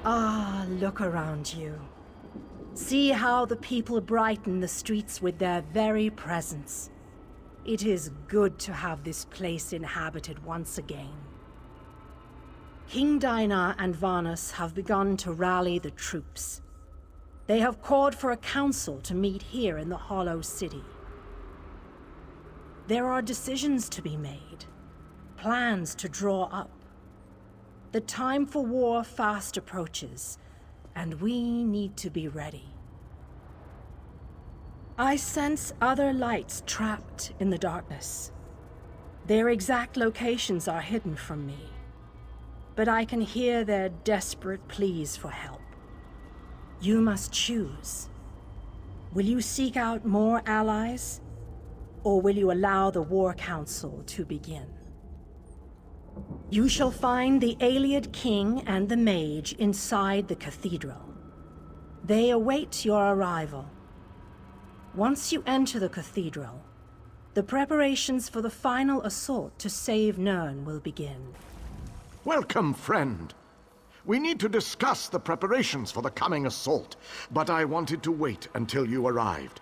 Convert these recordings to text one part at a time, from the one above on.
Ah, look around you. See how the people brighten the streets with their very presence. It is good to have this place inhabited once again. King Dinar and Varnus have begun to rally the troops. They have called for a council to meet here in the Hollow City. There are decisions to be made, plans to draw up. The time for war fast approaches, and we need to be ready. I sense other lights trapped in the darkness. Their exact locations are hidden from me, but I can hear their desperate pleas for help. You must choose. Will you seek out more allies, or will you allow the War Council to begin? You shall find the Ayleid King and the Mage inside the cathedral. They await your arrival. Once you enter the cathedral, the preparations for the final assault to save Nirn will begin. Welcome, friend. We need to discuss the preparations for the coming assault, but I wanted to wait until you arrived.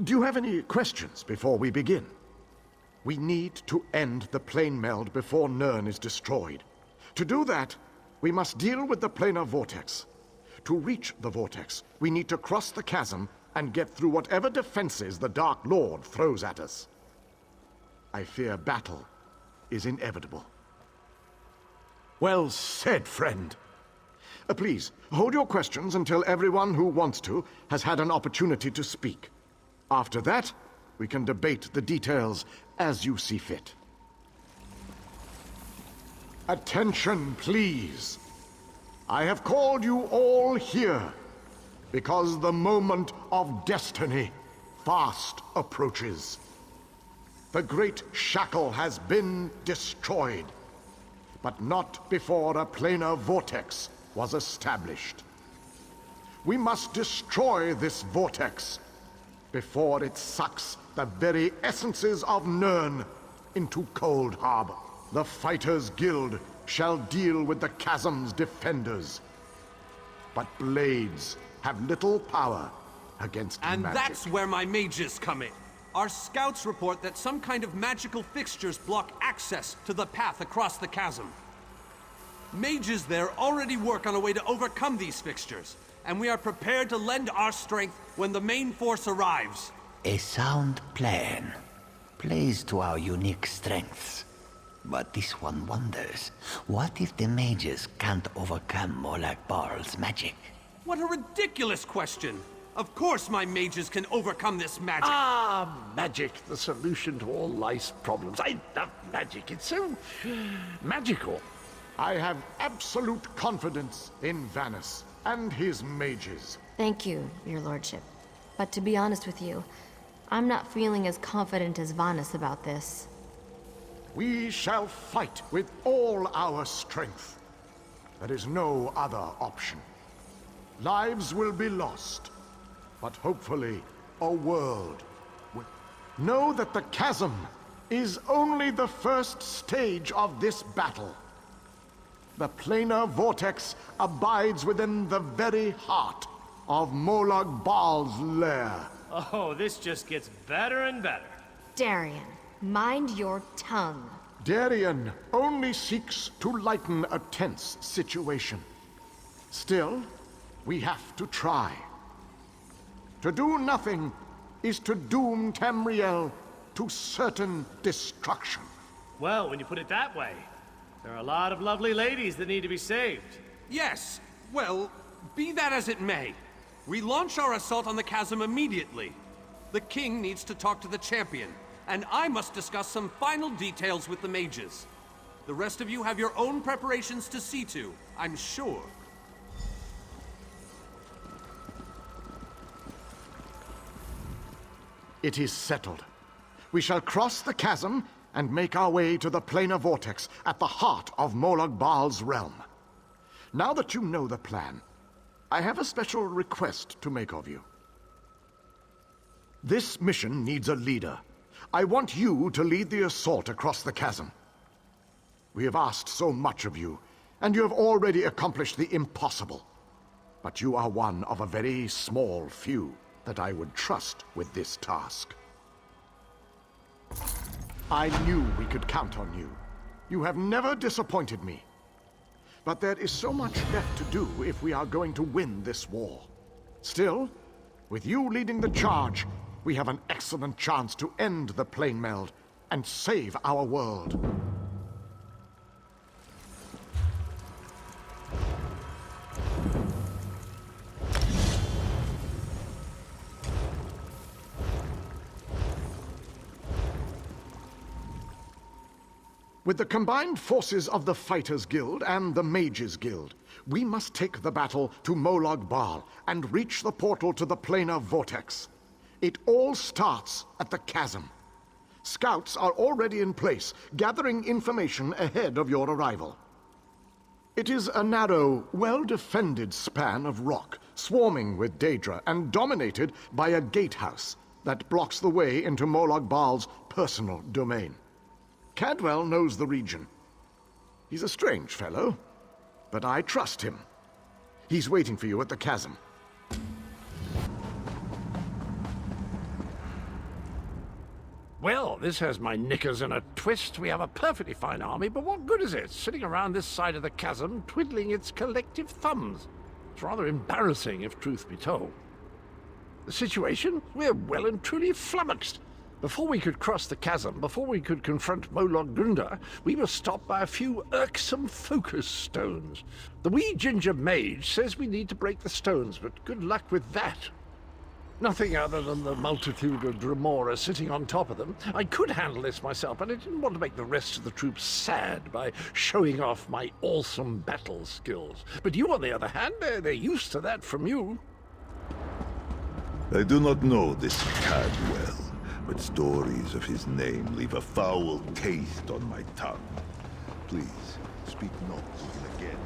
Do you have any questions before we begin? We need to end the plane meld before Nirn is destroyed. To do that, we must deal with the planar vortex. To reach the vortex, we need to cross the chasm and get through whatever defenses the Dark Lord throws at us. I fear battle is inevitable. Well said, friend. Please, hold your questions until everyone who wants to has had an opportunity to speak. After that, we can debate the details as you see fit. Attention, please. I have called you all here because the moment of destiny fast approaches. The great shackle has been destroyed, but not before a planar vortex was established. We must destroy this vortex before it sucks the very essences of Nirn into Cold Harbor. The Fighters Guild shall deal with the chasm's defenders, but blades have little power against magic. And that's where my mages come in. Our scouts report that some kind of magical fixtures block access to the path across the chasm. Mages there already work on a way to overcome these fixtures, and we are prepared to lend our strength when the main force arrives. A sound plan. Plays to our unique strengths. But this one wonders, what if the mages can't overcome Molag Barl's magic? What a ridiculous question! Of course my mages can overcome this magic! Ah, magic, the solution to all life's problems. I love magic, it's so magical. I have absolute confidence in Vanus and his mages. Thank you, your lordship. But to be honest with you, I'm not feeling as confident as Vanus about this. We shall fight with all our strength. There is no other option. Lives will be lost, but hopefully a world will. Know that the chasm is only the first stage of this battle. The planar vortex abides within the very heart of Molag Bal's lair. Oh, this just gets better and better. Darian, mind your tongue. Darian only seeks to lighten a tense situation. Still, we have to try. To do nothing is to doom Tamriel to certain destruction. Well, when you put it that way, there are a lot of lovely ladies that need to be saved. Yes, well, be that as it may. We launch our assault on the chasm immediately. The king needs to talk to the champion, and I must discuss some final details with the mages. The rest of you have your own preparations to see to, I'm sure. It is settled. We shall cross the chasm and make our way to the planar vortex at the heart of Molag Bal's realm. Now that you know the plan, I have a special request to make of you. This mission needs a leader. I want you to lead the assault across the chasm. We have asked so much of you, and you have already accomplished the impossible. But you are one of a very small few that I would trust with this task. I knew we could count on you. You have never disappointed me. But there is so much left to do if we are going to win this war. Still, with you leading the charge, we have an excellent chance to end the plane meld and save our world. With the combined forces of the Fighters Guild and the Mages Guild, we must take the battle to Molag Bal and reach the portal to the planar vortex. It all starts at the chasm. Scouts are already in place, gathering information ahead of your arrival. It is a narrow, well-defended span of rock, swarming with Daedra and dominated by a gatehouse that blocks the way into Molag Bal's personal domain. Cadwell knows the region. He's a strange fellow, but I trust him. He's waiting for you at the chasm. Well, this has my knickers in a twist. We have a perfectly fine army, but what good is it sitting around this side of the chasm, twiddling its collective thumbs? It's rather embarrassing, if truth be told. The situation? We're well and truly flummoxed. Before we could cross the chasm, before we could confront Molag Gunda, we were stopped by a few irksome focus stones. The wee ginger mage says we need to break the stones, but good luck with that. Nothing other than the multitude of Dremora sitting on top of them. I could handle this myself, but I didn't want to make the rest of the troops sad by showing off my awesome battle skills. But you, on the other hand, they're used to that from you. I do not know this Cadwell, but stories of his name leave a foul taste on my tongue. Please, speak not of him again.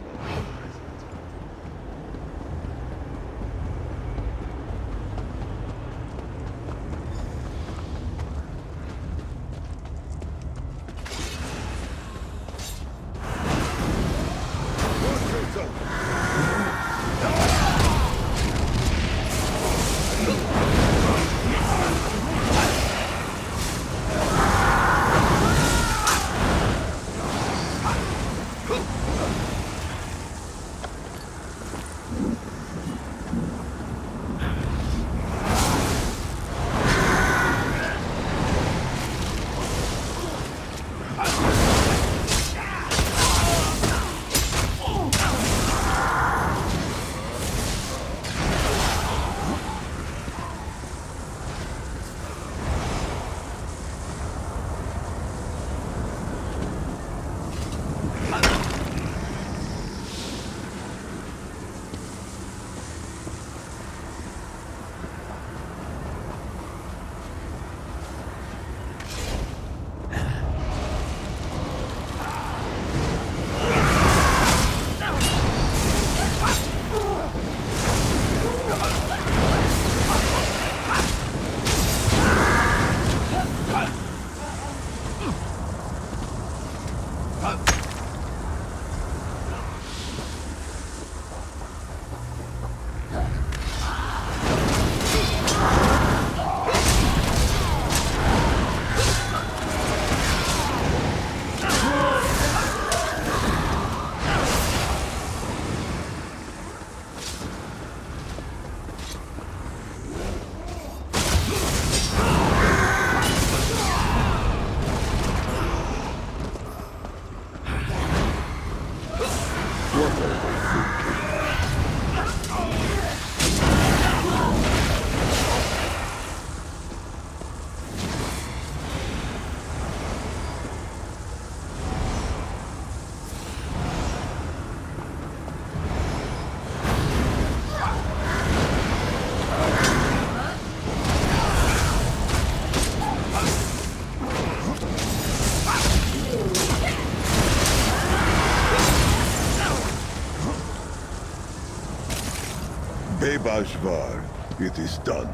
Bebashvar, it is done.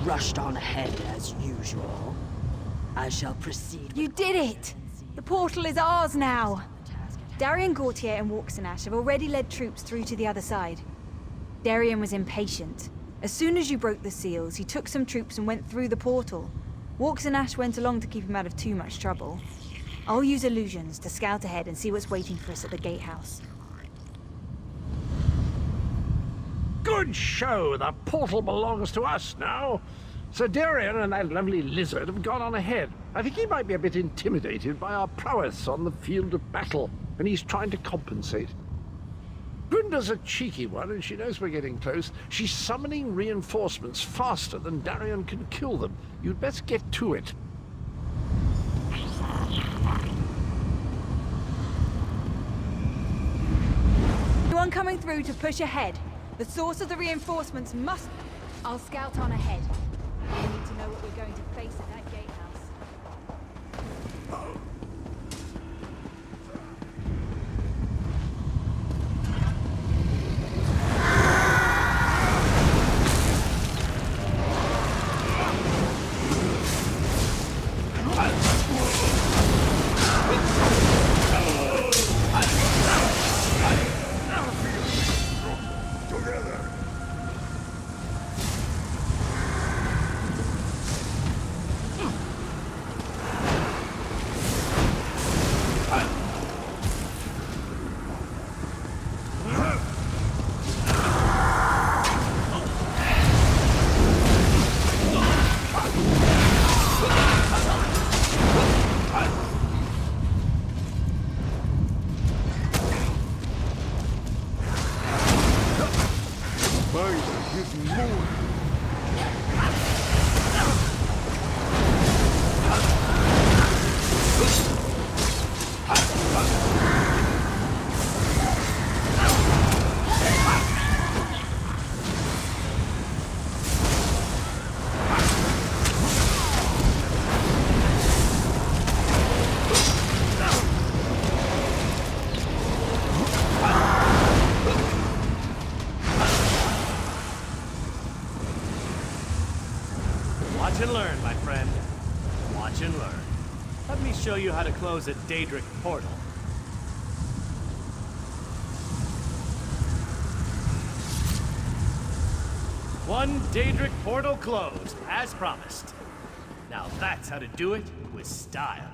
rushed on ahead as usual. I shall proceed. You did it! The portal is ours now! Darien Gautier and Walksanash have already led troops through to the other side. Darien was impatient. As soon as you broke the seals, he took some troops and went through the portal. Walksanash went along to keep him out of too much trouble. I'll use illusions to scout ahead and see what's waiting for us at the gatehouse. Good show! The portal belongs to us now. Sir Darien and that lovely lizard have gone on ahead. I think he might be a bit intimidated by our prowess on the field of battle, and he's trying to compensate. Grinda's a cheeky one, and she knows we're getting close. She's summoning reinforcements faster than Darien can kill them. You'd best get to it. Anyone coming through to push ahead? The source of the reinforcements must... I'll scout on ahead. We need to know what we're going to face at that gatehouse. Watch and learn, my friend. Watch and learn. Let me show you how to close a Daedric portal. One Daedric portal closed, as promised. Now that's how to do it with style.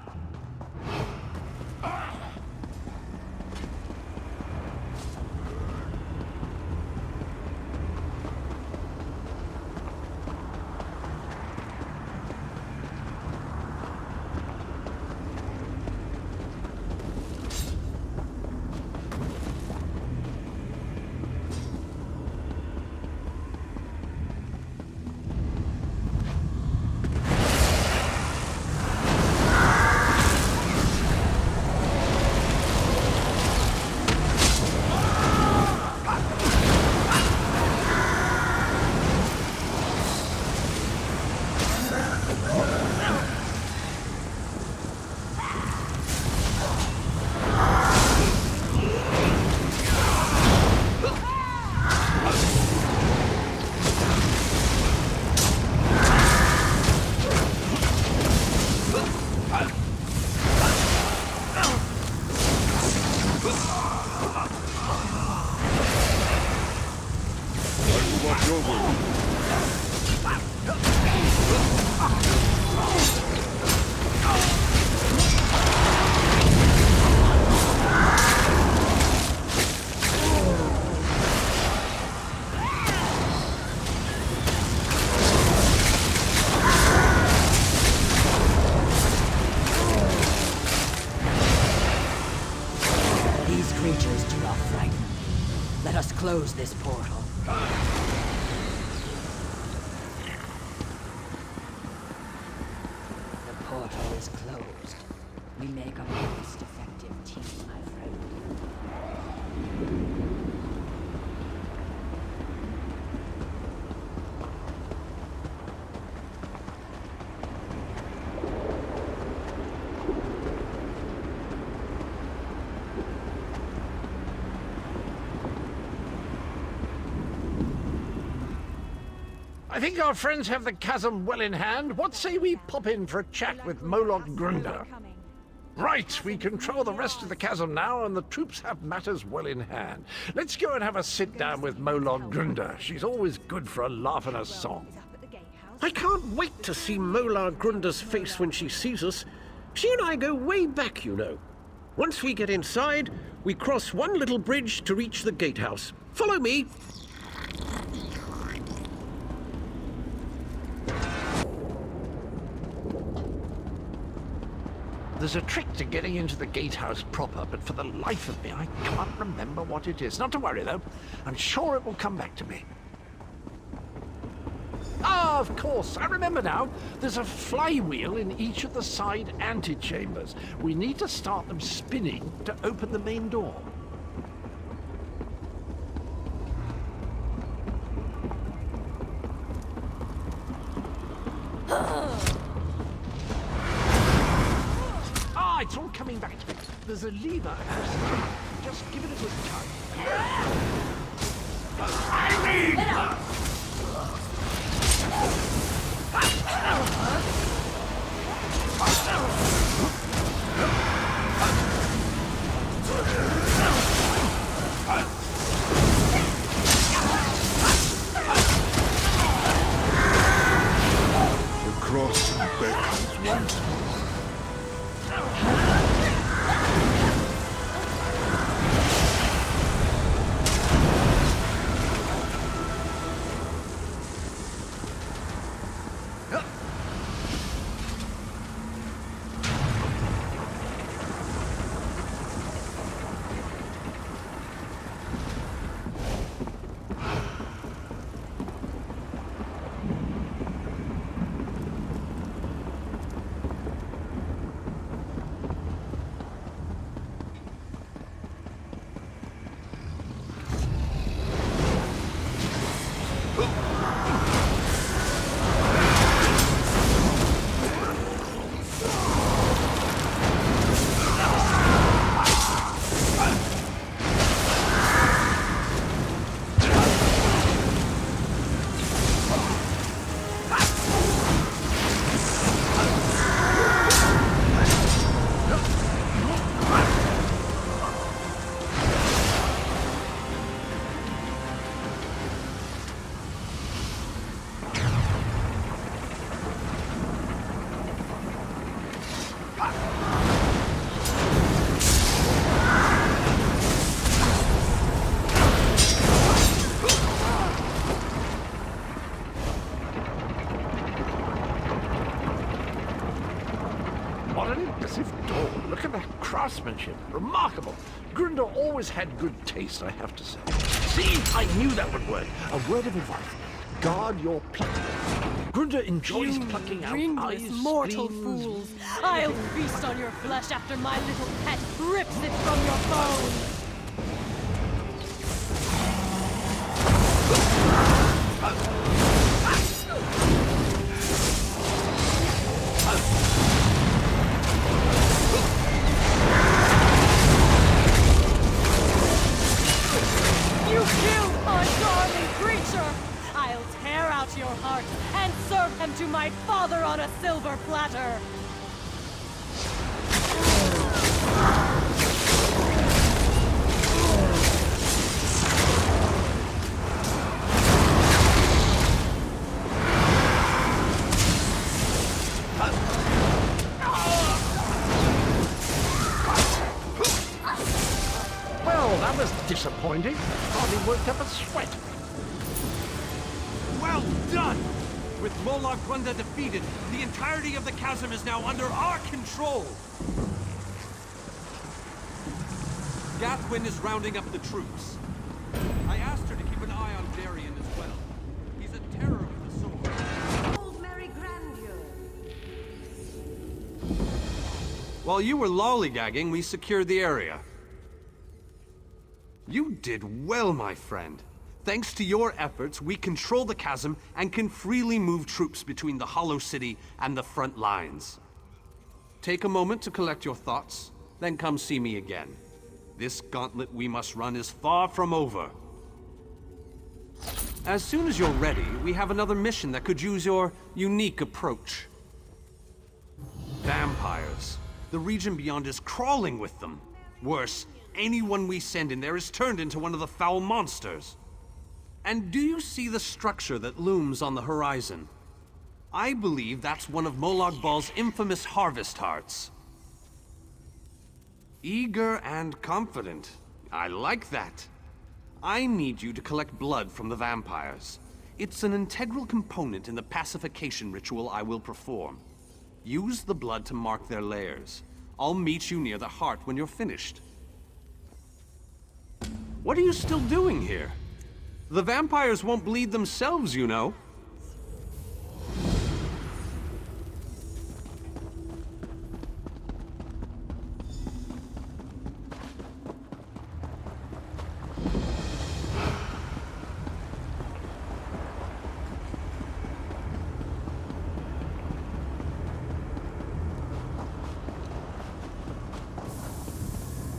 Let us close this portal. The portal is closed. We make a most effective team, my friend. I think our friends have the chasm well in hand. What say we pop in for a chat with Moloch Grunder? Right, we control the rest of the chasm now, and the troops have matters well in hand. Let's go and have a sit-down with Moloch Grunder. She's always good for a laugh and a song. I can't wait to see Moloch Grunder's face when she sees us. She and I go way back, you know. Once we get inside, we cross one little bridge to reach the gatehouse. Follow me. There's a trick to getting into the gatehouse proper, but for the life of me, I can't remember what it is. Not to worry, though. I'm sure it will come back to me. Ah, of course, I remember now. There's a flywheel in each of the side antechambers. We need to start them spinning to open the main door. It's all coming back to me. There's a lever at the side. Just give it a good tug. The cross beckons once more. What an impressive door. Look at that craftsmanship. Remarkable. Grunder always had good taste, I have to say. See? I knew that would work. A word of advice. Guard your plucking. Grunder enjoys plucking out eyes, mortal spleens. fools. I'll feast on your flesh after my little pet rips it from your bones. You killed my darling creature! I'll tear out your heart and serve him to my father on a silver platter! Well, that was disappointing. Hardly worked up a sweat. Well done! With Moloch Grunder defeated, the entirety of the chasm is now under our control! Gathwin is rounding up the troops. I asked her to keep an eye on Darien as well. He's a terror with the sword. Old Mary Grandeur. While you were lollygagging, we secured the area. You did well, my friend. Thanks to your efforts, we control the chasm and can freely move troops between the Hollow City and the front lines. Take a moment to collect your thoughts, then come see me again. This gauntlet we must run is far from over. As soon as you're ready, we have another mission that could use your unique approach. Vampires. The region beyond is crawling with them. Worse, anyone we send in there is turned into one of the foul monsters. And do you see the structure that looms on the horizon? I believe that's one of Molag Bal's infamous harvest hearts. Eager and confident. I like that. I need you to collect blood from the vampires. It's an integral component in the pacification ritual I will perform. Use the blood to mark their lairs. I'll meet you near the heart when you're finished. What are you still doing here? The vampires won't bleed themselves, you know.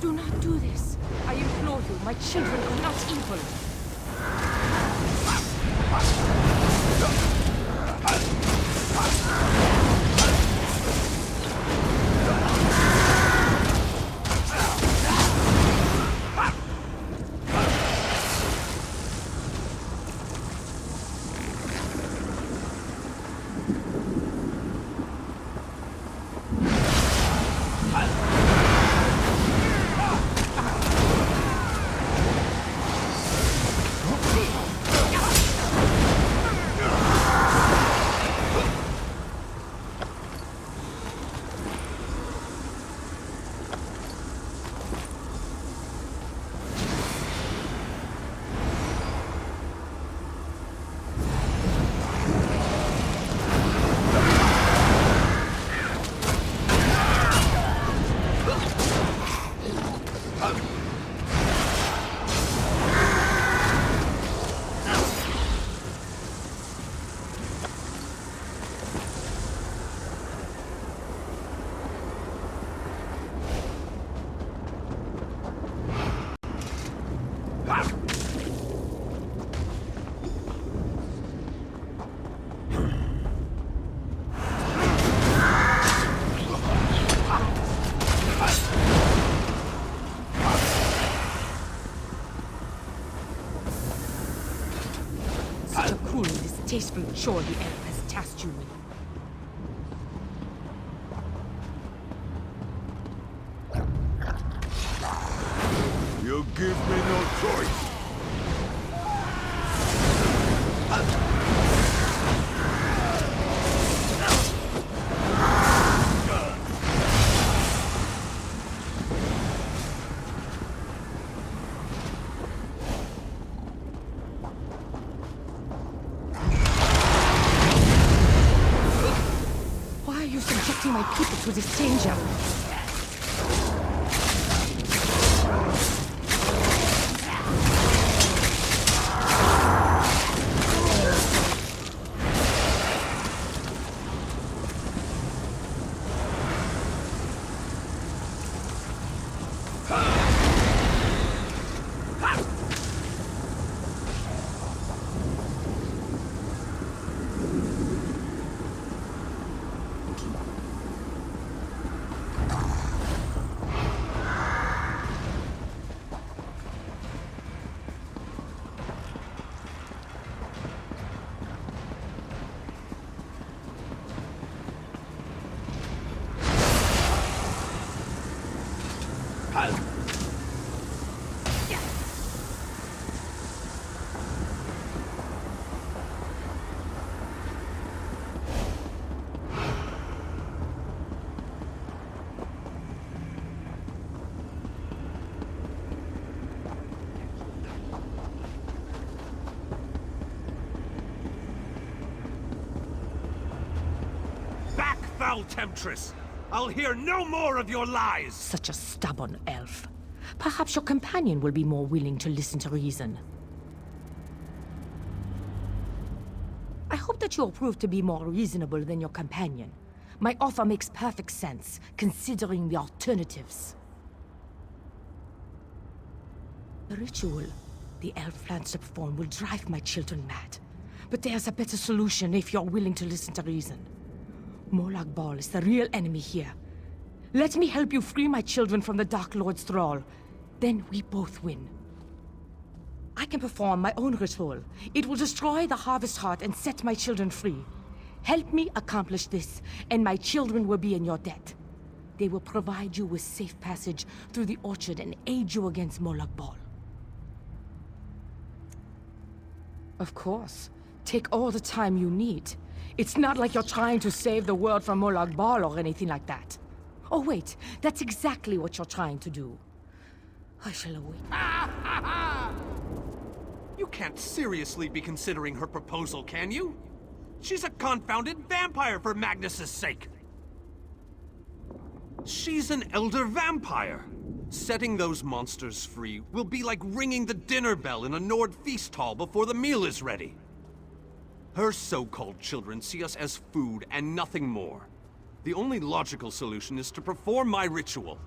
Do not do this. I implore you, my children are not evil. Distasteful chore the elf has tasked you with. You give me no choice. My people to this danger. Foul temptress! I'll hear no more of your lies! Such a stubborn elf. Perhaps your companion will be more willing to listen to reason. I hope that you'll prove to be more reasonable than your companion. My offer makes perfect sense, considering the alternatives. The ritual. The elf lancer form will drive my children mad. But there's a better solution if you're willing to listen to reason. Molag Bal is the real enemy here. Let me help you free my children from the Dark Lord's thrall. Then we both win. I can perform my own ritual. It will destroy the Harvest Heart and set my children free. Help me accomplish this, and my children will be in your debt. They will provide you with safe passage through the orchard and aid you against Molag Bal. Of course. Take all the time you need. It's not like you're trying to save the world from Molag Bal or anything like that. Oh wait, that's exactly what you're trying to do. I shall await. You can't seriously be considering her proposal, can you? She's a confounded vampire, for Magnus's sake! She's an elder vampire! Setting those monsters free will be like ringing the dinner bell in a Nord feast hall before the meal is ready. Her so-called children see us as food and nothing more. The only logical solution is to perform my ritual.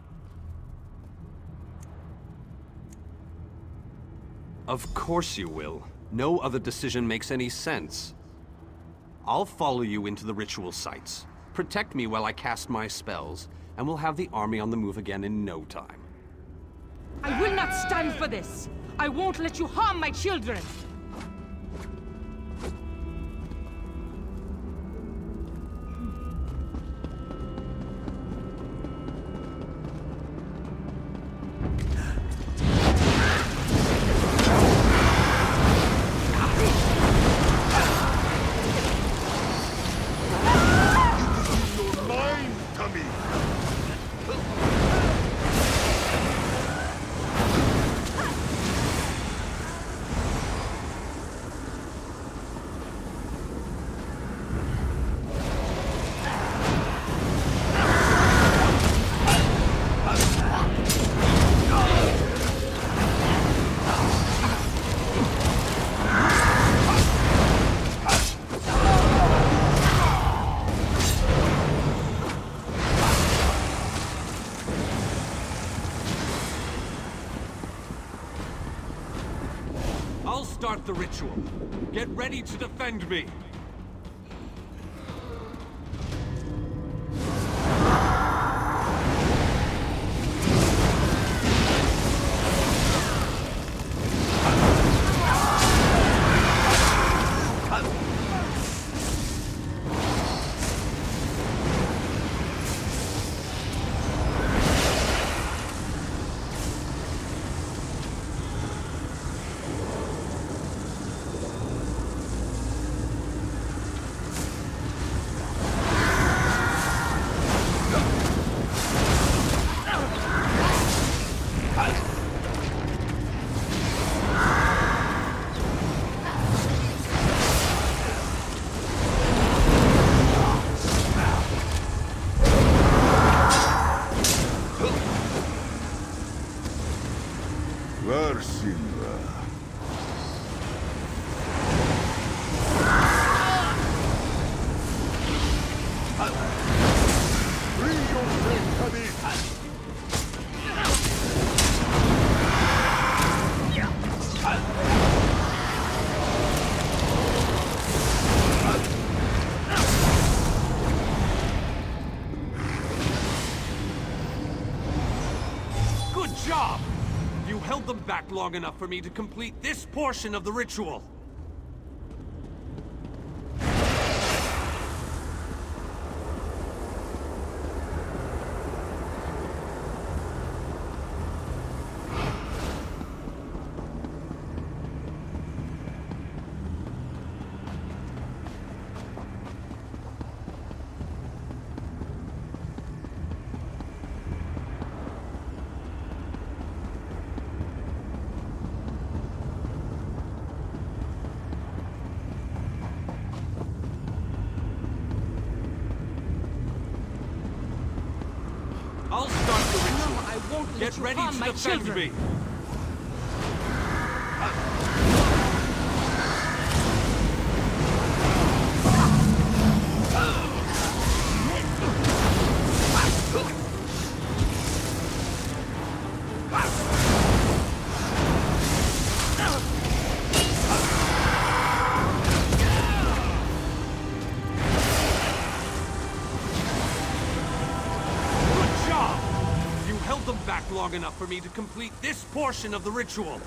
Of course you will. No other decision makes any sense. I'll follow you into the ritual sites. Protect me while I cast my spells, and we'll have the army on the move again in no time. I will not stand for this! I won't let you harm my children! Start the ritual. Get ready to defend me. Them back long enough for me to complete this portion of the ritual. I'll start the ritual. No, I won't let Get you ready harm to my defend children. me. long enough for me to complete this portion of the ritual.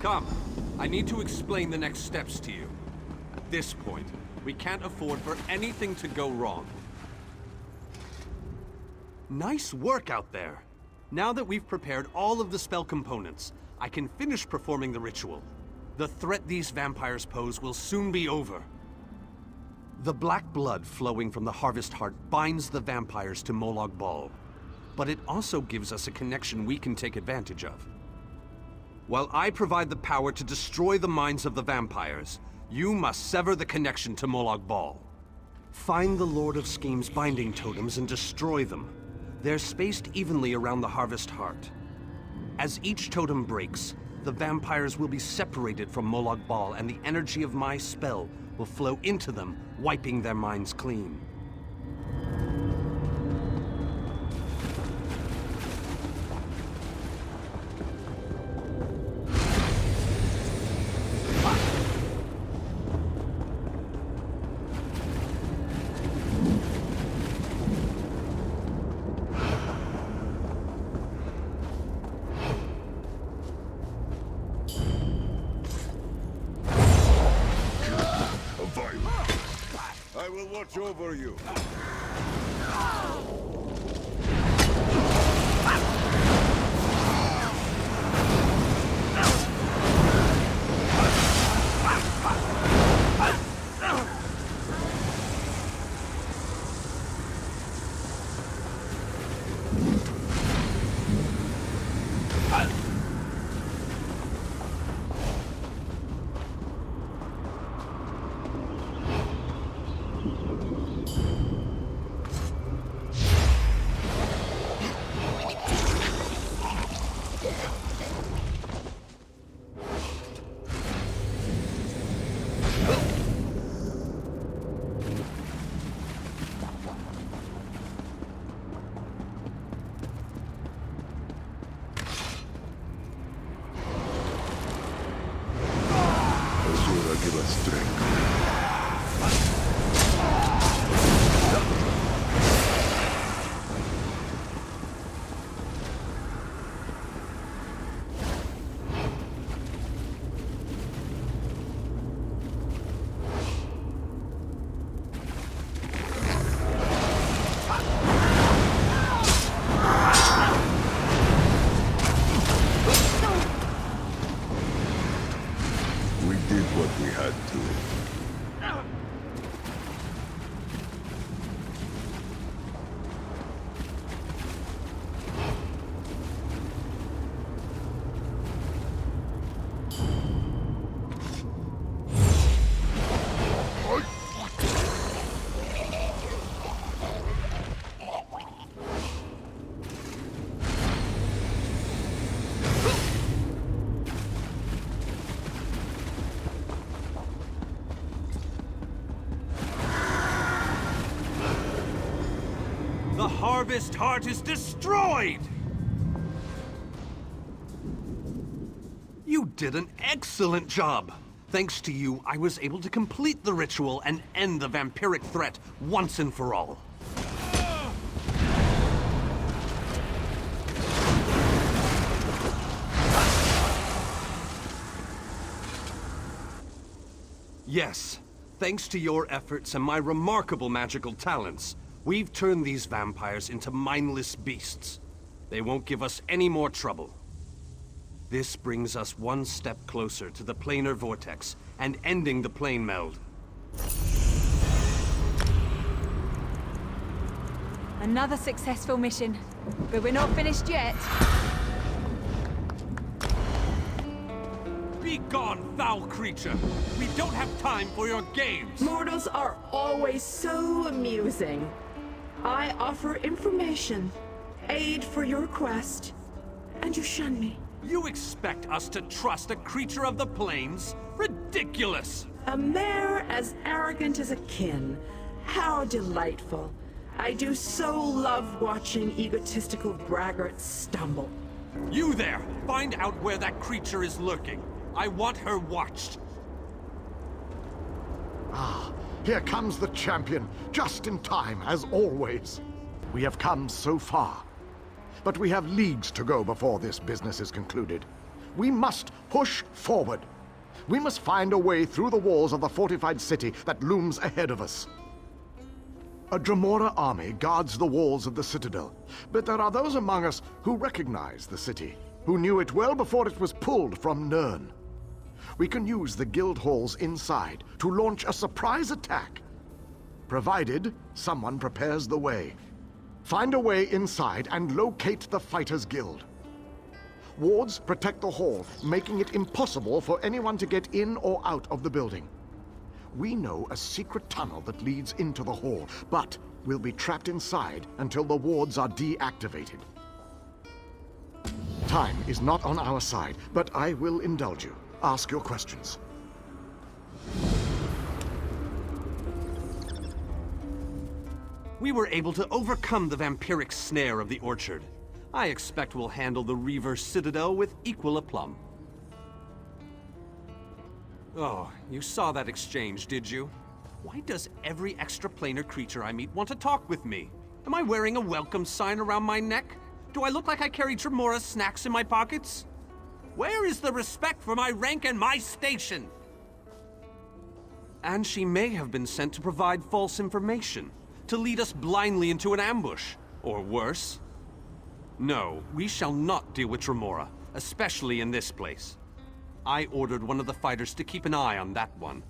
Come, I need to explain the next steps to you. At this point, we can't afford for anything to go wrong. Nice work out there. Now that we've prepared all of the spell components, I can finish performing the ritual. The threat these vampires pose will soon be over. The black blood flowing from the Harvest Heart binds the vampires to Molag Bal, but it also gives us a connection we can take advantage of. While I provide the power to destroy the minds of the vampires, you must sever the connection to Molag Bal. Find the Lord of Scheme's binding totems and destroy them. They're spaced evenly around the Harvest Heart. As each totem breaks, the vampires will be separated from Molag Bal, and the energy of my spell will flow into them, wiping their minds clean. I will watch over you. Give us strength. We did what we had to. The Harvest Heart is destroyed! You did an excellent job! Thanks to you, I was able to complete the ritual and end the vampiric threat once and for all. Yes, thanks to your efforts and my remarkable magical talents, we've turned these vampires into mindless beasts. They won't give us any more trouble. This brings us one step closer to the planar vortex and ending the plane meld. Another successful mission, but we're not finished yet. Be gone, foul creature! We don't have time for your games! Mortals are always so amusing. I offer information, aid for your quest, and you shun me. You expect us to trust a creature of the plains? Ridiculous! A mare as arrogant as a kin. How delightful. I do so love watching egotistical braggarts stumble. You there! Find out where that creature is lurking. I want her watched. Ah, here comes the champion, just in time, as always. We have come so far, but we have leagues to go before this business is concluded. We must push forward. We must find a way through the walls of the fortified city that looms ahead of us. A Dremora army guards the walls of the citadel, but there are those among us who recognize the city, who knew it well before it was pulled from Nirn. We can use the guild halls inside to launch a surprise attack, provided someone prepares the way. Find a way inside and locate the Fighters Guild. Wards protect the hall, making it impossible for anyone to get in or out of the building. We know a secret tunnel that leads into the hall, but we'll be trapped inside until the wards are deactivated. Time is not on our side, but I will indulge you. Ask your questions. We were able to overcome the vampiric snare of the orchard. I expect we'll handle the Reaver Citadel with equal aplomb. Oh, you saw that exchange, did you? Why does every extraplanar creature I meet want to talk with me? Am I wearing a welcome sign around my neck? Do I look like I carry Dremora snacks in my pockets? Where is the respect for my rank and my station? And she may have been sent to provide false information, to lead us blindly into an ambush, or worse. No, we shall not deal with Dremora, especially in this place. I ordered one of the fighters to keep an eye on that one.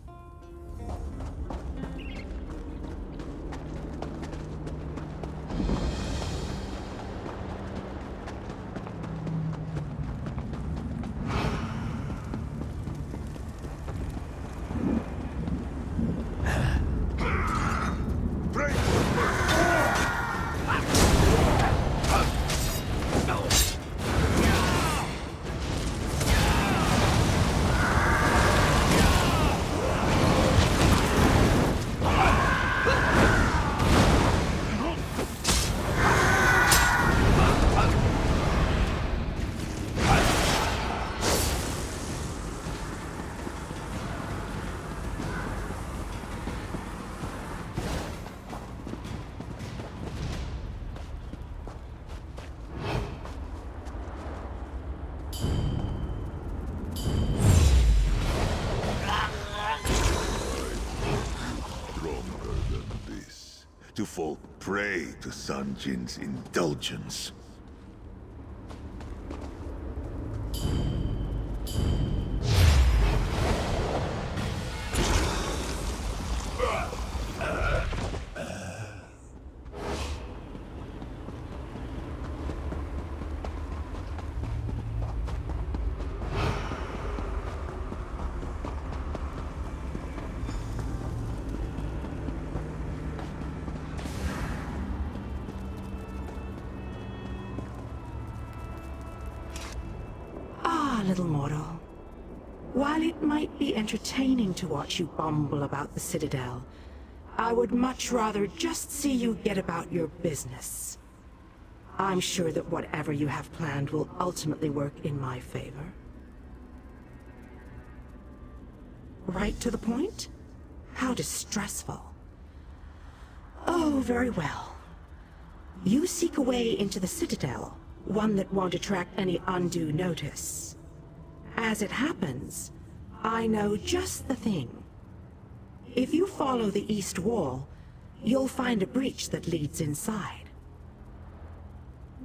To fall prey to Sanjin's indulgence. Little mortal. While it might be entertaining to watch you bumble about the Citadel, I would much rather just see you get about your business. I'm sure that whatever you have planned will ultimately work in my favor. Right to the point? How distressful. Oh, very well. You seek a way into the Citadel, one that won't attract any undue notice. As it happens, I know just the thing. If you follow the east wall, you'll find a breach that leads inside.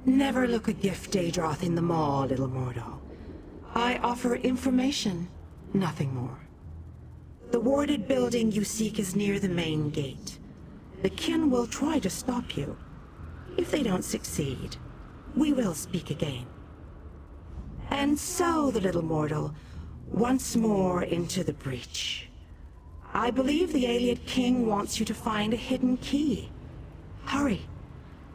Never look a gift, Daedroth, in the maw, little mortal. I offer information, nothing more. The warded building you seek is near the main gate. The kin will try to stop you. If they don't succeed, we will speak again. And so, the little mortal, once more into the breach. I believe the Ayleid King wants you to find a hidden key. Hurry.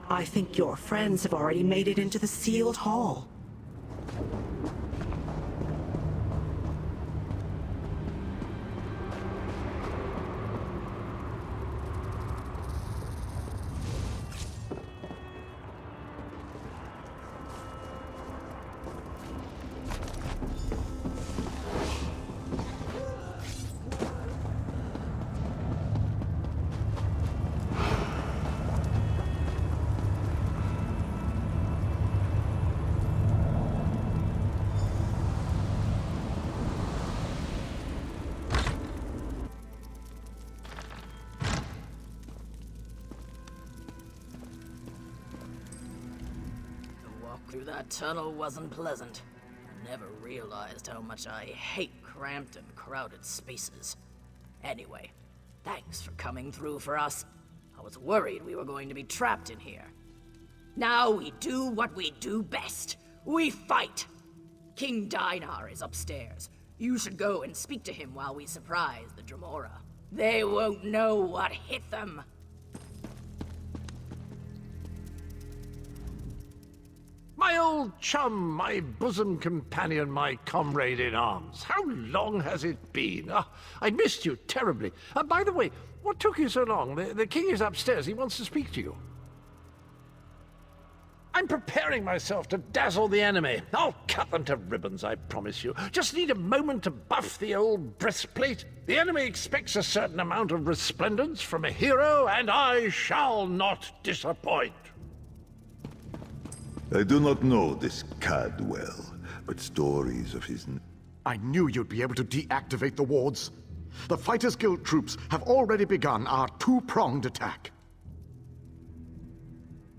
I think your friends have already made it into the sealed hall. through that tunnel wasn't pleasant. I never realized how much I hate cramped and crowded spaces. Anyway, thanks for coming through for us. I was worried we were going to be trapped in here. Now we do what we do best. We fight! King Dinar is upstairs. You should go and speak to him while we surprise the Dremora. They won't know what hit them. My old chum, my bosom companion, my comrade in arms. How long has it been? I missed you terribly. By the way, what took you so long? The king is upstairs. He wants to speak to you. I'm preparing myself to dazzle the enemy. I'll cut them to ribbons, I promise you. Just need a moment to buff the old breastplate. The enemy expects a certain amount of resplendence from a hero, and I shall not disappoint. I do not know this cad well, but stories of his... I knew you'd be able to deactivate the wards. The Fighters Guild troops have already begun our two-pronged attack.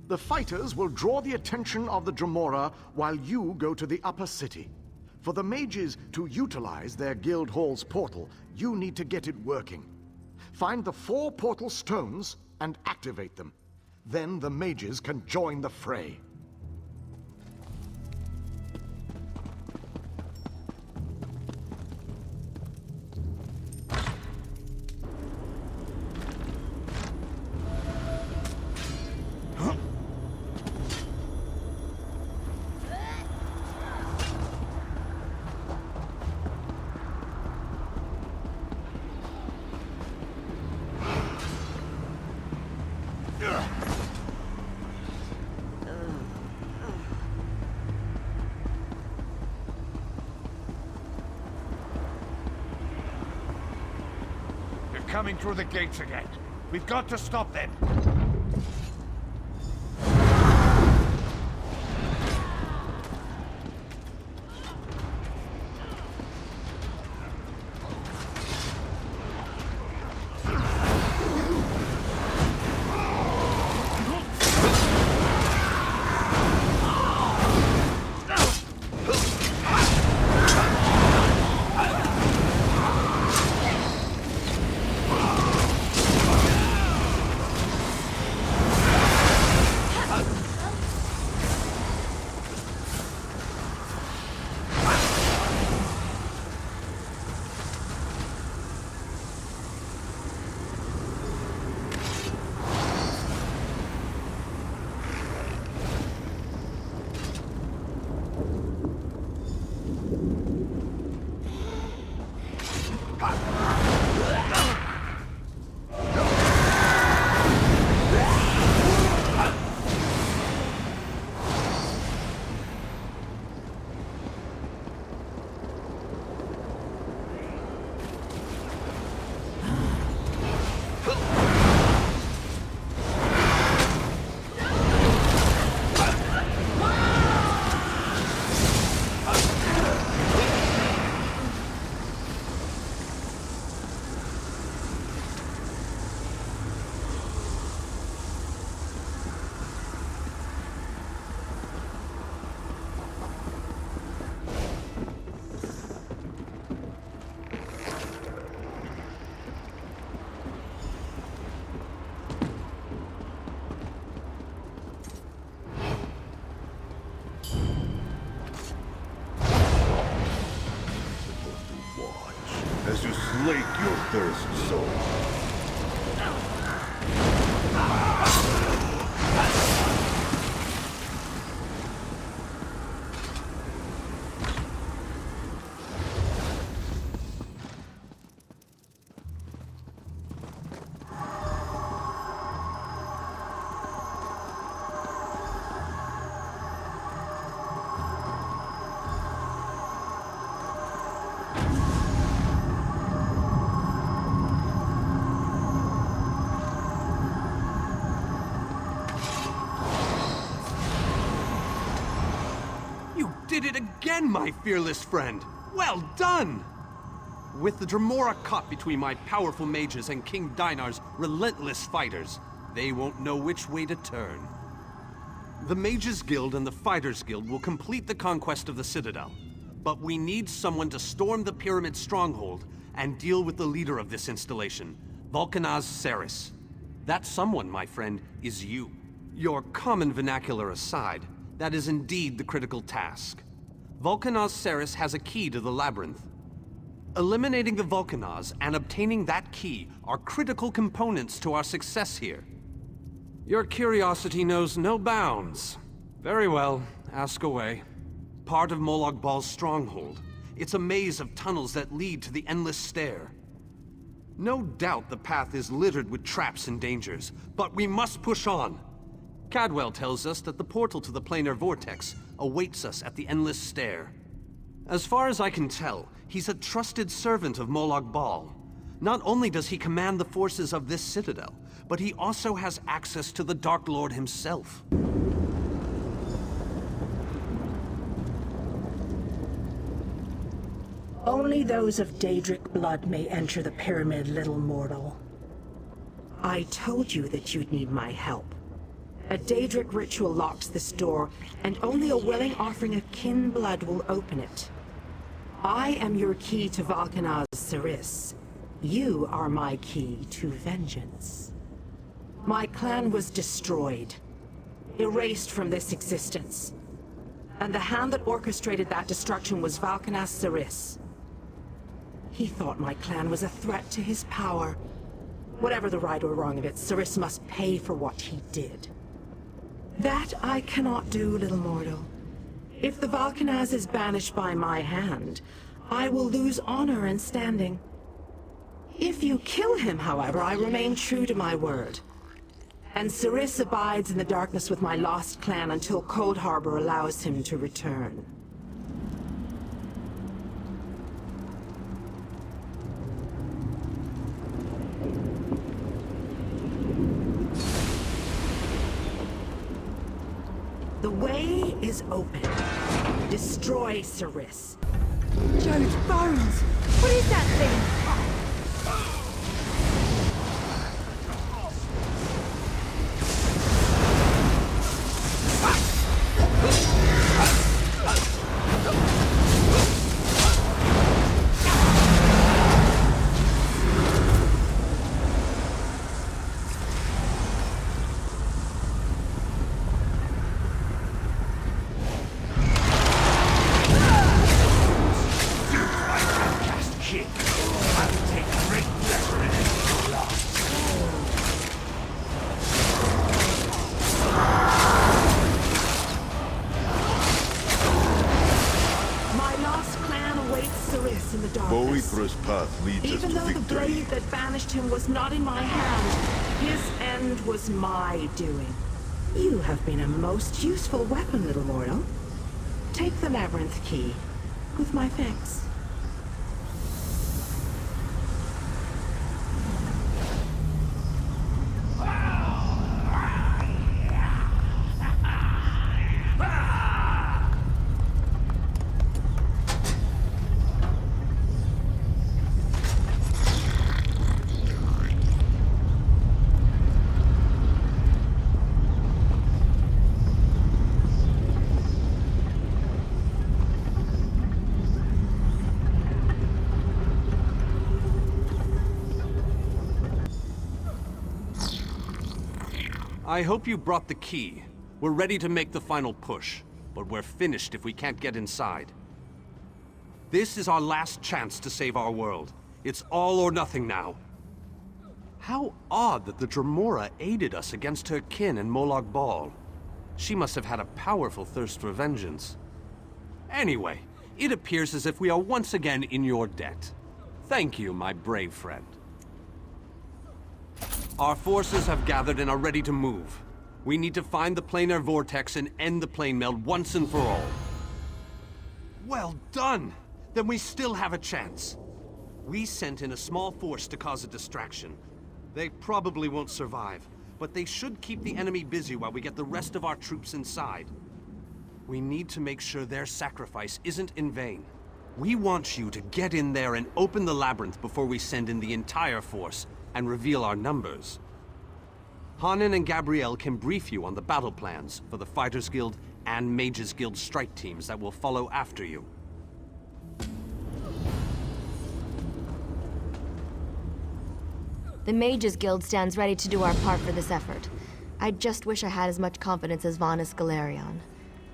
The fighters will draw the attention of the Dremora while you go to the upper city. For the mages to utilize their guild hall's portal, you need to get it working. Find the 4 portal stones and activate them. Then the mages can join the fray. Coming through the gates again. We've got to stop them. As you slake your thirst, soul. Did it again, my fearless friend! Well done! With the Dremora caught between my powerful mages and King Dinar's relentless fighters, they won't know which way to turn. The Mages Guild and the Fighters Guild will complete the conquest of the Citadel. But we need someone to storm the Pyramid stronghold and deal with the leader of this installation, Vulcanaz Ceres. That someone, my friend, is you. Your common vernacular aside, that is indeed the critical task. Vulcanaz Ceres has a key to the labyrinth. Eliminating the Vulcanaz and obtaining that key are critical components to our success here. Your curiosity knows no bounds. Very well, ask away. Part of Molag Bal's stronghold. It's a maze of tunnels that lead to the Endless Stair. No doubt the path is littered with traps and dangers, but we must push on. Cadwell tells us that the portal to the planar vortex awaits us at the Endless Stair. As far as I can tell, he's a trusted servant of Molag Bal. Not only does he command the forces of this citadel, but he also has access to the Dark Lord himself. Only those of Daedric blood may enter the pyramid, little mortal. I told you that you'd need my help. A Daedric ritual locks this door, and only a willing offering of kin blood will open it. I am your key to Vulcanaz Ceres. You are my key to vengeance. My clan was destroyed, erased from this existence. And the hand that orchestrated that destruction was Vulcanaz Ceres. He thought my clan was a threat to his power. Whatever the right or wrong of it, Ceres must pay for what he did. That I cannot do, little mortal. If the Vulcanaz is banished by my hand, I will lose honor and standing. If you kill him, however, I remain true to my word. And Ceres abides in the darkness with my lost clan until Cold Harbor allows him to return. The way is open. Destroy Ceres. Joe's bones! What is that thing? Path leads us to Even though the victory. blade that banished him was not in my hand, his end was my doing. You have been a most useful weapon, little mortal. Take the labyrinth key, with my thanks. I hope you brought the key. We're ready to make the final push, but we're finished if we can't get inside. This is our last chance to save our world. It's all or nothing now. How odd that the Dremora aided us against her kin in Molag Bal. She must have had a powerful thirst for vengeance. Anyway, it appears as if we are once again in your debt. Thank you, my brave friend. Our forces have gathered and are ready to move. We need to find the planar vortex and end the plane meld once and for all. Well done! Then we still have a chance. We sent in a small force to cause a distraction. They probably won't survive, but they should keep the enemy busy while we get the rest of our troops inside. We need to make sure their sacrifice isn't in vain. We want you to get in there and open the labyrinth before we send in the entire force and reveal our numbers. Hanan and Gabrielle can brief you on the battle plans for the Fighters Guild and Mages Guild strike teams that will follow after you. The Mages Guild stands ready to do our part for this effort. I just wish I had as much confidence as Vanus Galerion.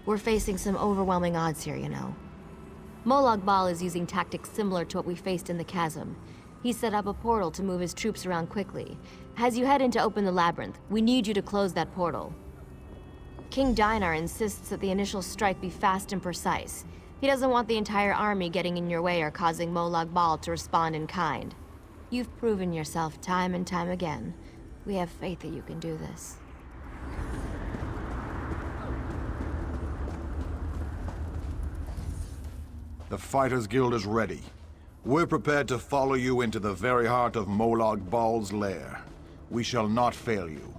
We're facing some overwhelming odds here, you know. Molag Bal is using tactics similar to what we faced in the chasm. He set up a portal to move his troops around quickly. As you head in to open the labyrinth, we need you to close that portal. King Dinar insists that the initial strike be fast and precise. He doesn't want the entire army getting in your way or causing Molag Bal to respond in kind. You've proven yourself time and time again. We have faith that you can do this. The Fighters Guild is ready. We're prepared to follow you into the very heart of Molag Bal's lair. We shall not fail you.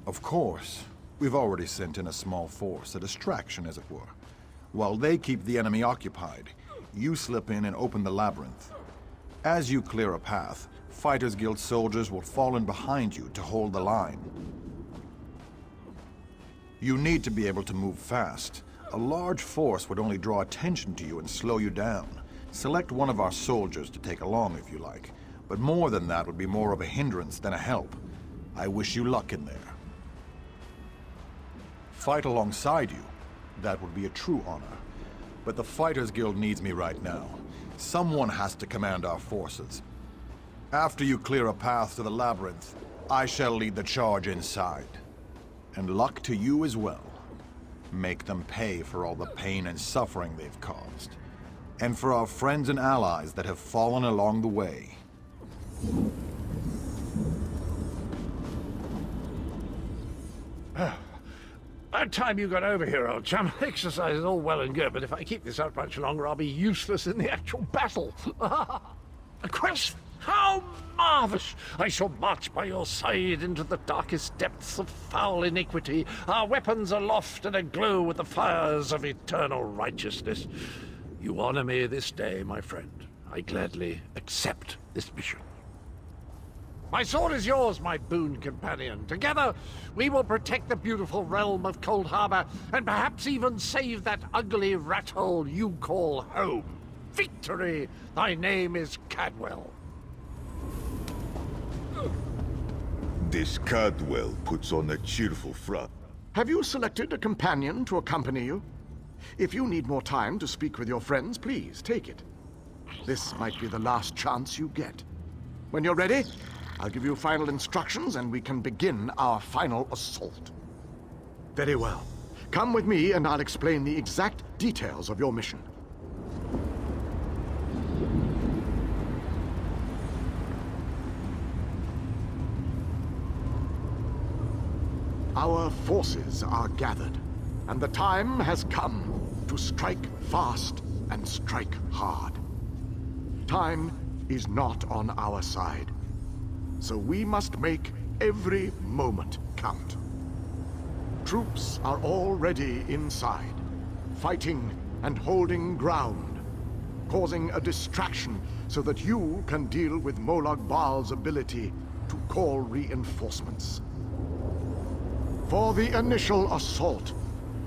Of course, we've already sent in a small force, a distraction as it were. While they keep the enemy occupied, you slip in and open the labyrinth. As you clear a path, Fighters Guild soldiers will fall in behind you to hold the line. You need to be able to move fast. A large force would only draw attention to you and slow you down. Select one of our soldiers to take along if you like, but more than that would be more of a hindrance than a help. I wish you luck in there. Fight alongside you. That would be a true honor. But the Fighters Guild needs me right now. Someone has to command our forces. After you clear a path to the labyrinth, I shall lead the charge inside. And luck to you as well. Make them pay for all the pain and suffering they've caused. And for our friends and allies that have fallen along the way. About time you got over here, old chum. Exercise is all well and good, but if I keep this up much longer, I'll be useless in the actual battle. A quest! How marvellous! I shall march by your side into the darkest depths of foul iniquity, our weapons aloft and aglow with the fires of eternal righteousness. You honor me this day, my friend. I gladly accept this mission. My sword is yours, my boon companion. Together, we will protect the beautiful realm of Cold Harbor, and perhaps even save that ugly rat hole you call home. Victory! Thy name is Cadwell. This Cadwell puts on a cheerful front. Have you selected a companion to accompany you? If you need more time to speak with your friends, please take it. This might be the last chance you get. When you're ready, I'll give you final instructions and we can begin our final assault. Very well. Come with me and I'll explain the exact details of your mission. Our forces are gathered, and the time has come to strike fast and strike hard. Time is not on our side, so we must make every moment count. Troops are already inside, fighting and holding ground, causing a distraction so that you can deal with Molag Bal's ability to call reinforcements. For the initial assault,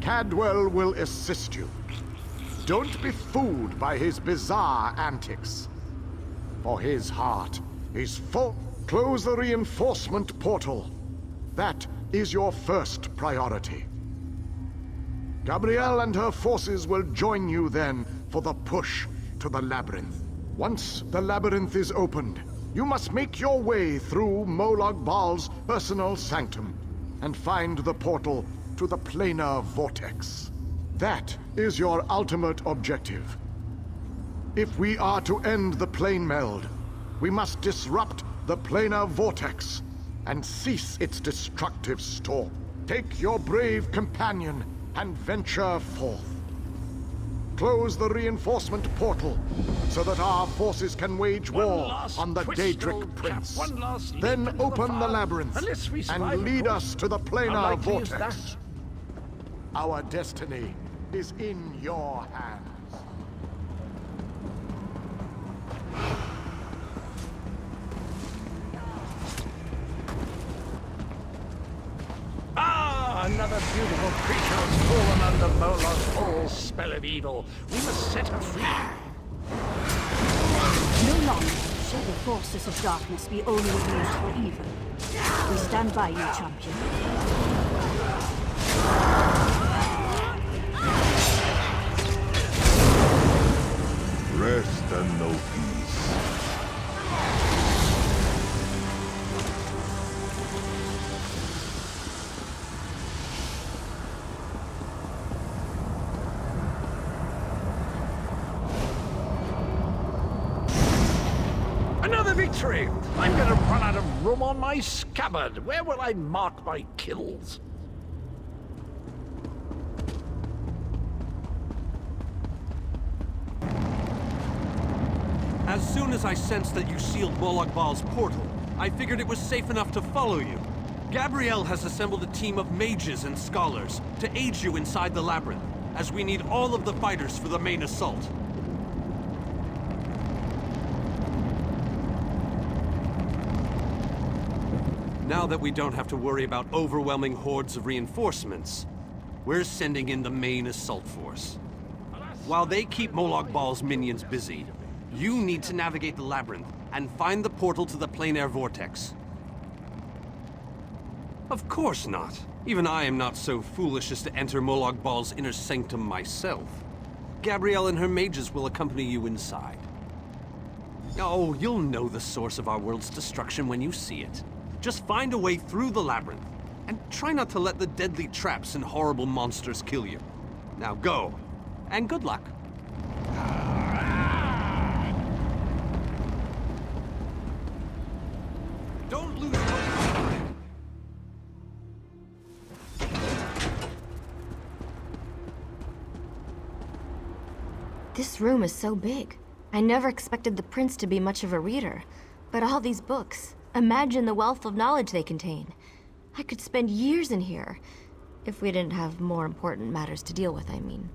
Cadwell will assist you. Don't be fooled by his bizarre antics, for his heart is full. Close the reinforcement portal. That is your first priority. Gabrielle and her forces will join you then for the push to the labyrinth. Once the labyrinth is opened, you must make your way through Molag Bal's personal sanctum and find the portal to the planar vortex. That is your ultimate objective. If we are to end the plane meld, we must disrupt the planar vortex and cease its destructive storm. Take your brave companion and venture forth. Close the reinforcement portal so that our forces can wage war on the Daedric Prince. Then open the labyrinth and lead us to the planar vortex. Our destiny is in your hands. Another beautiful creature has fallen under Molag's whole spell of evil. We must set her free. No longer shall the forces of darkness be only used for evil. We stand by you, champion. Rest and know peace. Another victory! I'm gonna run out of room on my scabbard. Where will I mark my kills? As soon as I sensed that you sealed Molag Bal's portal, I figured it was safe enough to follow you. Gabrielle has assembled a team of mages and scholars to aid you inside the labyrinth, as we need all of the fighters for the main assault. Now that we don't have to worry about overwhelming hordes of reinforcements, we're sending in the main assault force. While they keep Molag Bal's minions busy, you need to navigate the labyrinth and find the portal to the plein air vortex. Of course not. Even I am not so foolish as to enter Molag Bal's inner sanctum myself. Gabrielle and her mages will accompany you inside. Oh, you'll know the source of our world's destruction when you see it. Just find a way through the labyrinth, and try not to let the deadly traps and horrible monsters kill you. Now go, and good luck. Don't lose hope. This room is so big. I never expected the prince to be much of a reader. But all these books, imagine the wealth of knowledge they contain. I could spend years in here. If we didn't have more important matters to deal with, I mean.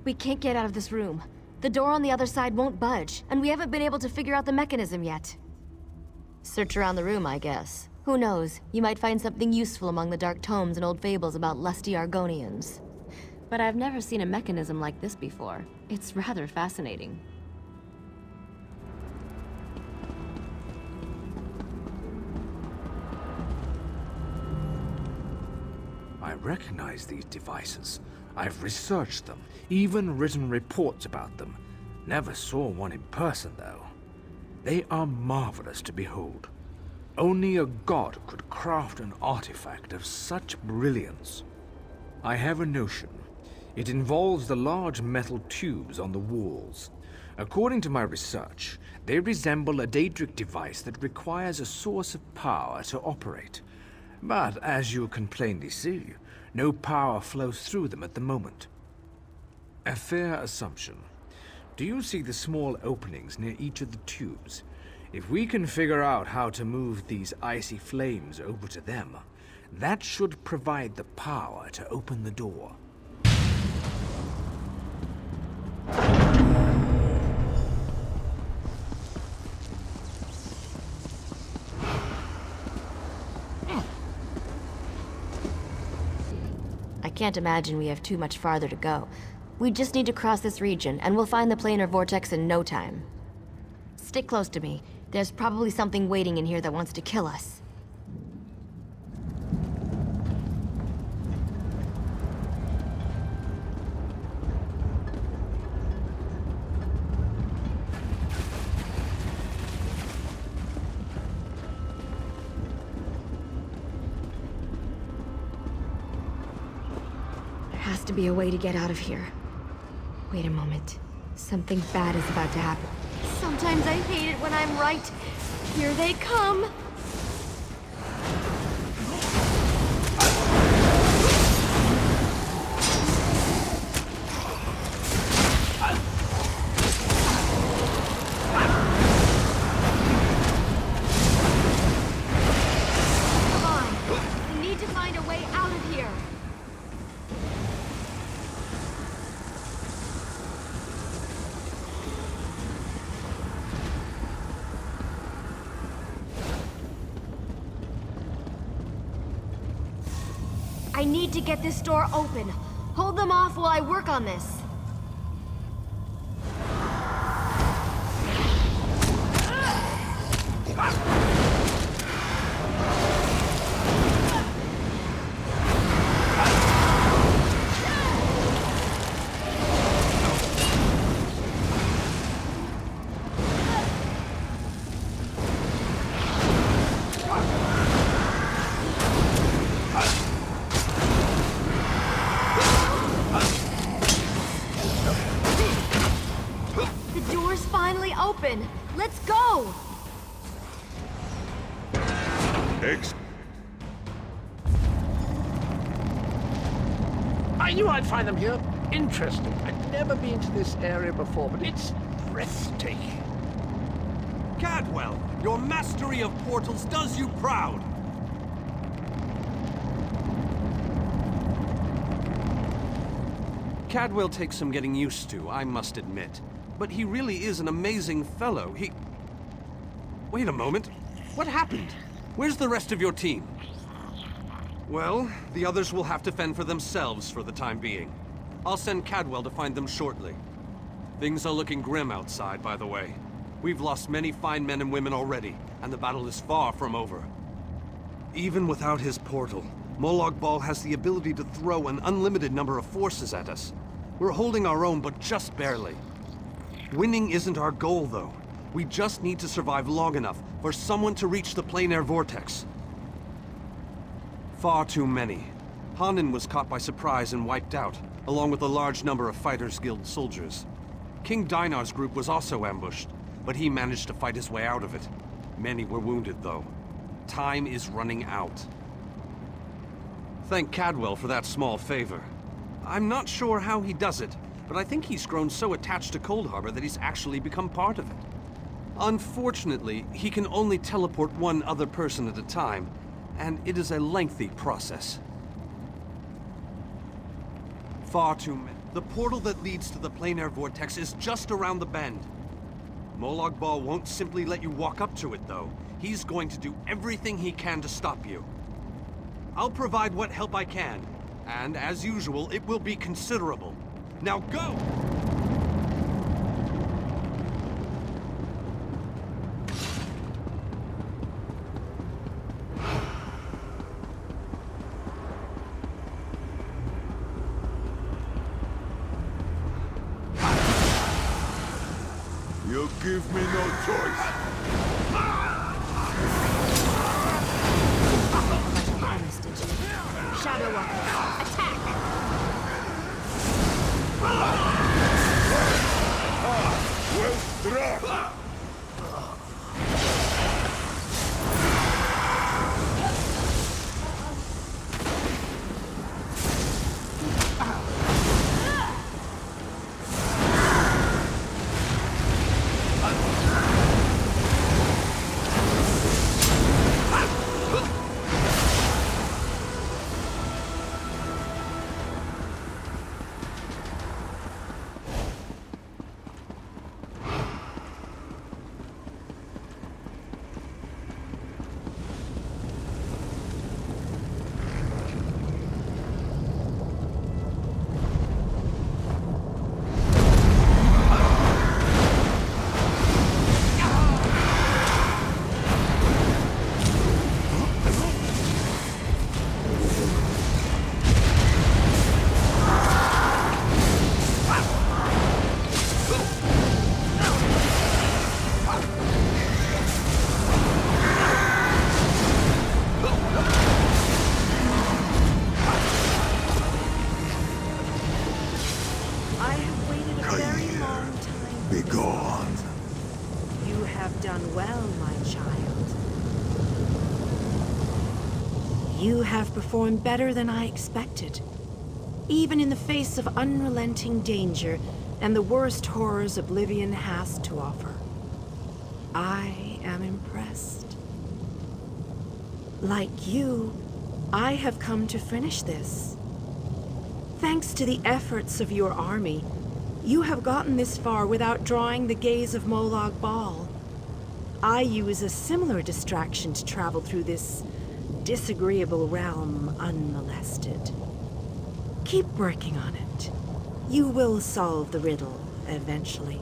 We can't get out of this room. The door on the other side won't budge, and we haven't been able to figure out the mechanism yet. Search around the room, I guess. Who knows? You might find something useful among the dark tomes and old fables about lusty Argonians. But I've never seen a mechanism like this before. It's rather fascinating. I recognize these devices. I've researched them, even written reports about them. Never saw one in person, though. They are marvelous to behold. Only a god could craft an artifact of such brilliance. I have a notion. It involves the large metal tubes on the walls. According to my research, they resemble a Daedric device that requires a source of power to operate. But as you can plainly see, no power flows through them at the moment. A fair assumption. Do you see the small openings near each of the tubes? If we can figure out how to move these icy flames over to them, that should provide the power to open the door. I can't imagine we have too much farther to go. We just need to cross this region, and we'll find the planar vortex in no time. Stick close to me. There's probably something waiting in here that wants to kill us. There has to be a way to get out of here. Wait a moment. Something bad is about to happen. Sometimes I hate it when I'm right. Here they come! Come on! We need to find a way out of here! I need to get this door open. Hold them off while I work on this. Open. Let's go! I knew I'd find them here. Interesting. I'd never been to this area before, but it's breathtaking. Cadwell, your mastery of portals does you proud. Cadwell takes some getting used to, I must admit. But he really is an amazing fellow. Wait a moment. What happened? Where's the rest of your team? Well, the others will have to fend for themselves for the time being. I'll send Cadwell to find them shortly. Things are looking grim outside, by the way. We've lost many fine men and women already, and the battle is far from over. Even without his portal, Molag Bal has the ability to throw an unlimited number of forces at us. We're holding our own, but just barely. Winning isn't our goal, though. We just need to survive long enough for someone to reach the plain air vortex. Far too many. Hanan was caught by surprise and wiped out, along with a large number of Fighters Guild soldiers. King Dinar's group was also ambushed, but he managed to fight his way out of it. Many were wounded, though. Time is running out. Thank Cadwell for that small favor. I'm not sure how he does it, but I think he's grown so attached to Cold Harbor that he's actually become part of it. Unfortunately, he can only teleport one other person at a time, and it is a lengthy process. Far too many. The portal that leads to the plain air vortex is just around the bend. Molag Bal won't simply let you walk up to it, though. He's going to do everything he can to stop you. I'll provide what help I can, and as usual, it will be considerable. Now go! You give me no choice. Shadow Walker, attack! Well struck! You have performed better than I expected. Even in the face of unrelenting danger and the worst horrors Oblivion has to offer. I am impressed. Like you, I have come to finish this. Thanks to the efforts of your army, you have gotten this far without drawing the gaze of Molag Bal. I use a similar distraction to travel through this disagreeable realm unmolested. Keep working on it. You will solve the riddle eventually.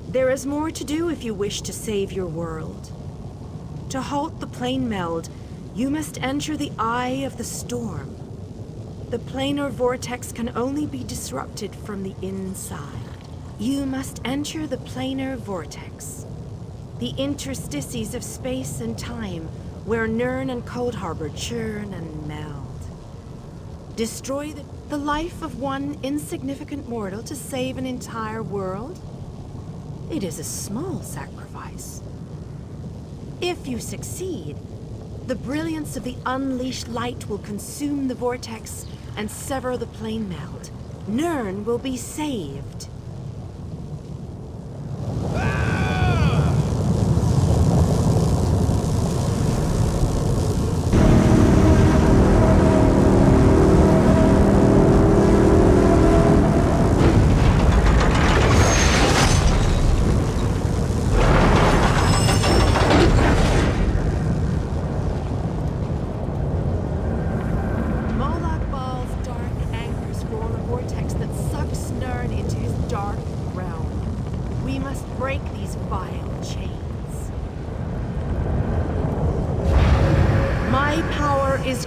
There is more to do if you wish to save your world. To halt the plane meld, you must enter the eye of the storm. The planar vortex can only be disrupted from the inside. You must enter the planar vortex, the interstices of space and time where Nirn and Cold Harbor churn and meld. Destroy the life of one insignificant mortal to save an entire world? It is a small sacrifice. If you succeed, the brilliance of the unleashed light will consume the vortex and sever the plane meld. Nirn will be saved.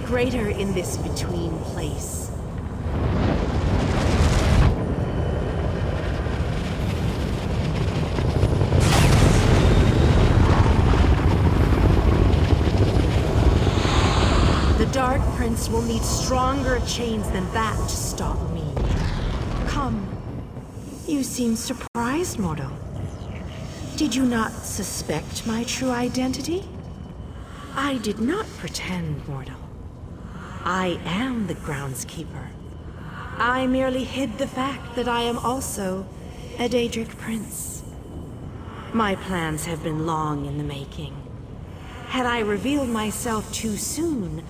Greater in this between place. The Dark Prince will need stronger chains than that to stop me. Come. You seem surprised, mortal. Did you not suspect my true identity? I did not pretend, mortal. I am the groundskeeper. I merely hid the fact that I am also a Daedric prince. My plans have been long in the making. Had I revealed myself too soon,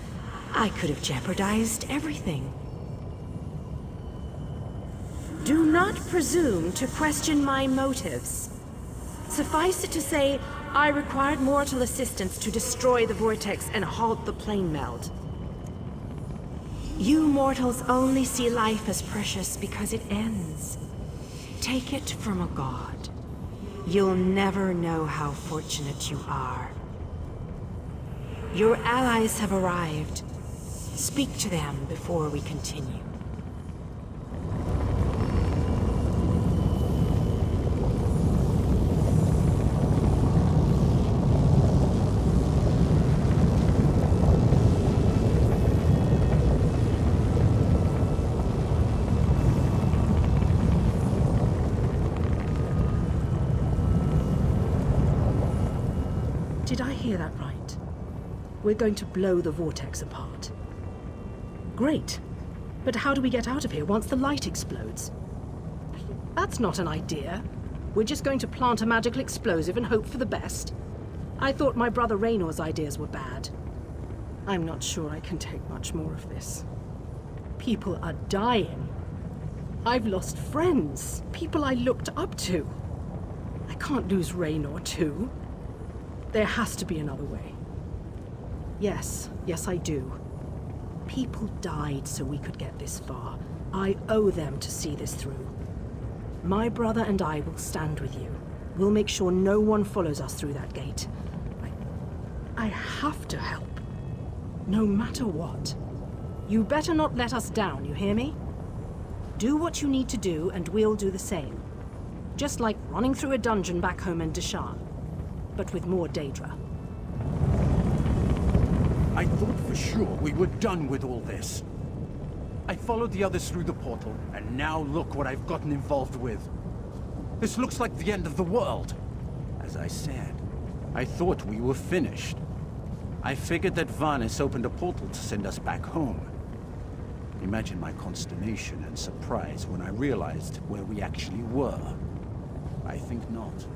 I could have jeopardized everything. Do not presume to question my motives. Suffice it to say, I required mortal assistance to destroy the vortex and halt the plane meld. You mortals only see life as precious because it ends. Take it from a god. You'll never know how fortunate you are. Your allies have arrived. Speak to them before we continue. Did I hear that right? We're going to blow the vortex apart. Great. But how do we get out of here once the light explodes? That's not an idea. We're just going to plant a magical explosive and hope for the best. I thought my brother Raynor's ideas were bad. I'm not sure I can take much more of this. People are dying. I've lost friends, people I looked up to. I can't lose Raynor too. There has to be another way. Yes, I do. People died so we could get this far. I owe them to see this through. My brother and I will stand with you. We'll make sure no one follows us through that gate. I have to help. No matter what. You better not let us down, you hear me? Do what you need to do, and we'll do the same. Just like running through a dungeon back home in Deshan, but with more Daedra. I thought for sure we were done with all this. I followed the others through the portal, and now look what I've gotten involved with. This looks like the end of the world. As I said, I thought we were finished. I figured that Vanis opened a portal to send us back home. Imagine my consternation and surprise when I realized where we actually were. I think not.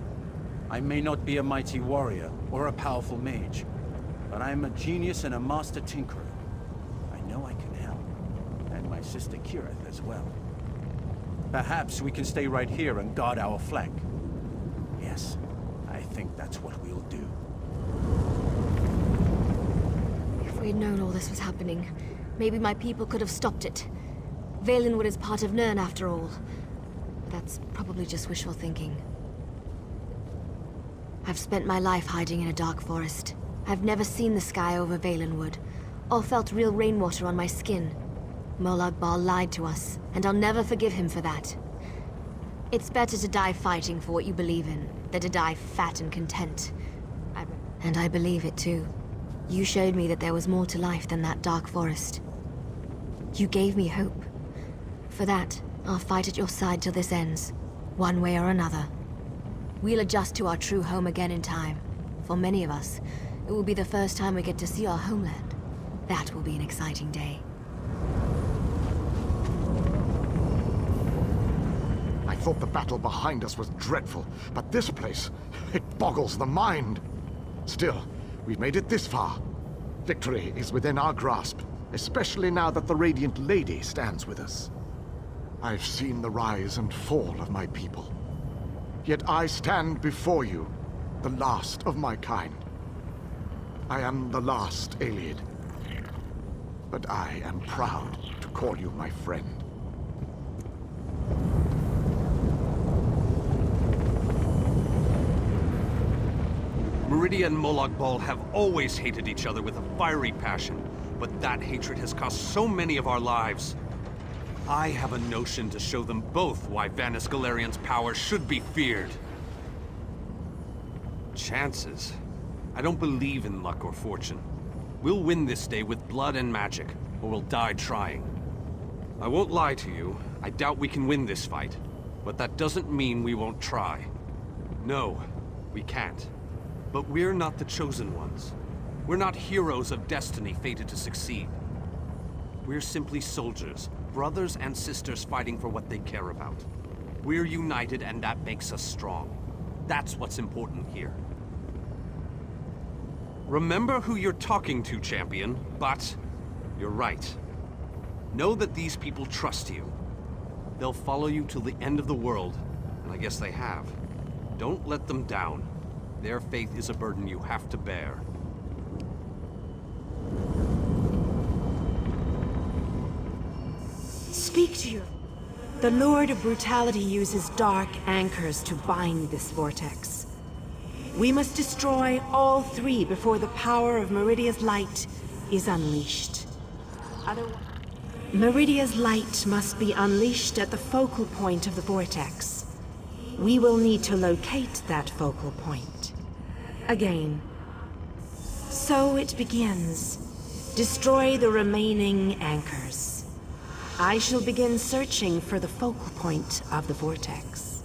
I may not be a mighty warrior or a powerful mage, but I'm a genius and a master tinkerer. I know I can help, and my sister Kirith as well. Perhaps we can stay right here and guard our flank. Yes, I think that's what we'll do. we had known all this was happening, maybe my people could have stopped it. Valenwood is part of Nirn after all. But that's probably just wishful thinking. I've spent my life hiding in a dark forest. I've never seen the sky over Valenwood, or felt real rainwater on my skin. Molag Bal lied to us, and I'll never forgive him for that. It's better to die fighting for what you believe in, than to die fat and content. And I believe it too. You showed me that there was more to life than that dark forest. You gave me hope. For that, I'll fight at your side till this ends, one way or another. We'll adjust to our true home again in time. For many of us, it will be the first time we get to see our homeland. That will be an exciting day. I thought the battle behind us was dreadful, but this place, it boggles the mind. Still, we've made it this far. Victory is within our grasp, especially now that the Radiant Lady stands with us. I've seen the rise and fall of my people. Yet I stand before you, the last of my kind. I am the last Ayleid. But I am proud to call you my friend. Meridia and Molag Bal have always hated each other with a fiery passion, but that hatred has cost so many of our lives. I have a notion to show them both why Vanis Galerian's power should be feared. Chances? I don't believe in luck or fortune. We'll win this day with blood and magic, or we'll die trying. I won't lie to you, I doubt we can win this fight, but that doesn't mean we won't try. No, we can't. But we're not the chosen ones. We're not heroes of destiny fated to succeed. We're simply soldiers, brothers and sisters fighting for what they care about. We're united and that makes us strong. That's what's important here. Remember who you're talking to, champion, but you're right. Know that these people trust you. They'll follow you till the end of the world, and I guess they have. Don't let them down. Their faith is a burden you have to bear. Speak to you. The Lord of Brutality uses dark anchors to bind this vortex. We must destroy all three before the power of Meridia's light is unleashed. Meridia's light must be unleashed at the focal point of the vortex. We will need to locate that focal point. Again. So it begins. Destroy the remaining anchors. I shall begin searching for the focal point of the vortex.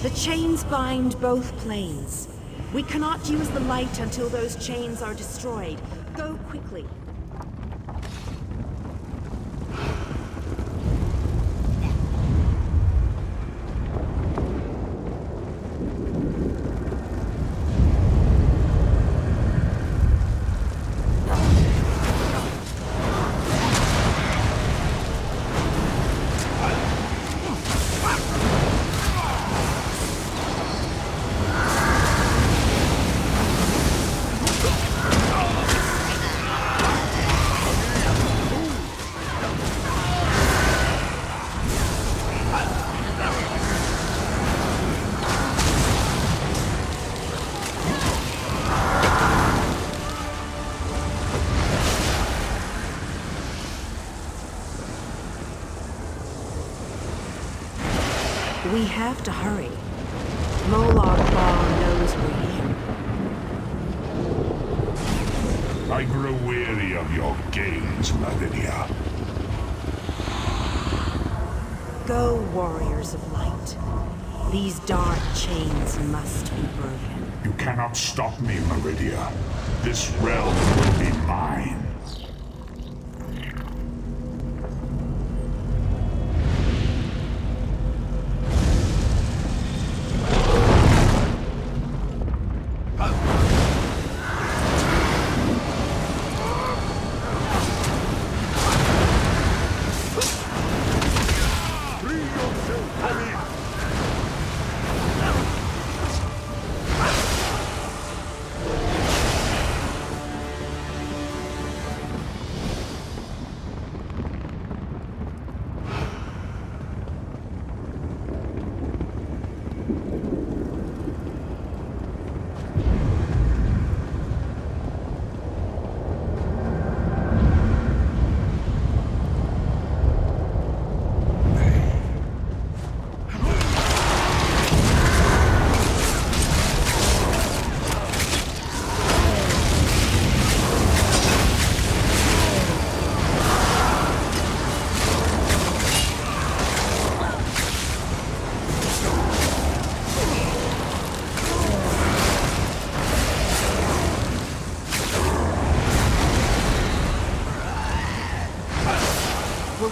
The chains bind both planes. We cannot use the light until those chains are destroyed. Go quickly. We have to hurry. Molag Bal knows we're here. I grow weary of your games, Meridia. Go, warriors of light. These dark chains must be broken. You cannot stop me, Meridia. This realm will be mine.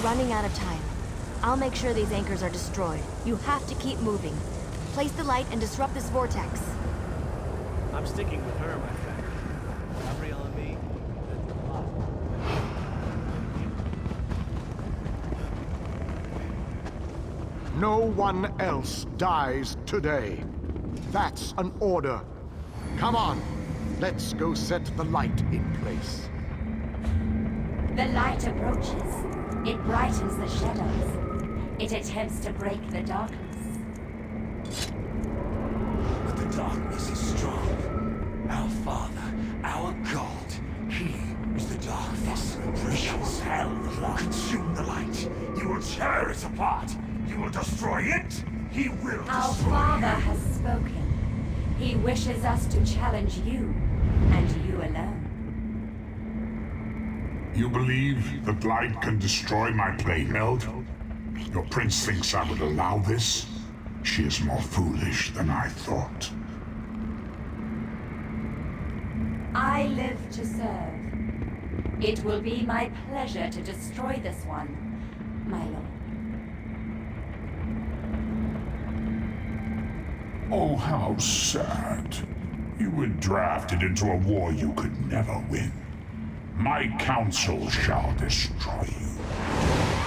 running out of time. I'll make sure these anchors are destroyed. You have to keep moving. Place the light and disrupt this vortex. I'm sticking with her, my friend. Gabrielle and me. No one else dies today. That's an order. Come on, let's go set the light in place. The light approaches. It brightens the shadows. It attempts to break the darkness. But the darkness is strong. Our Father, our God, He is the darkness. He will hell the light. Consume the light. You will tear it apart. You will destroy it. He will destroy Our Father has spoken. He wishes us to challenge you, and you alone. You believe that light can destroy my plane meld? Your prince thinks I would allow this? She is more foolish than I thought. I live to serve. It will be my pleasure to destroy this one, my lord. Oh, how sad. You were drafted into a war you could never win. My counsel shall destroy you.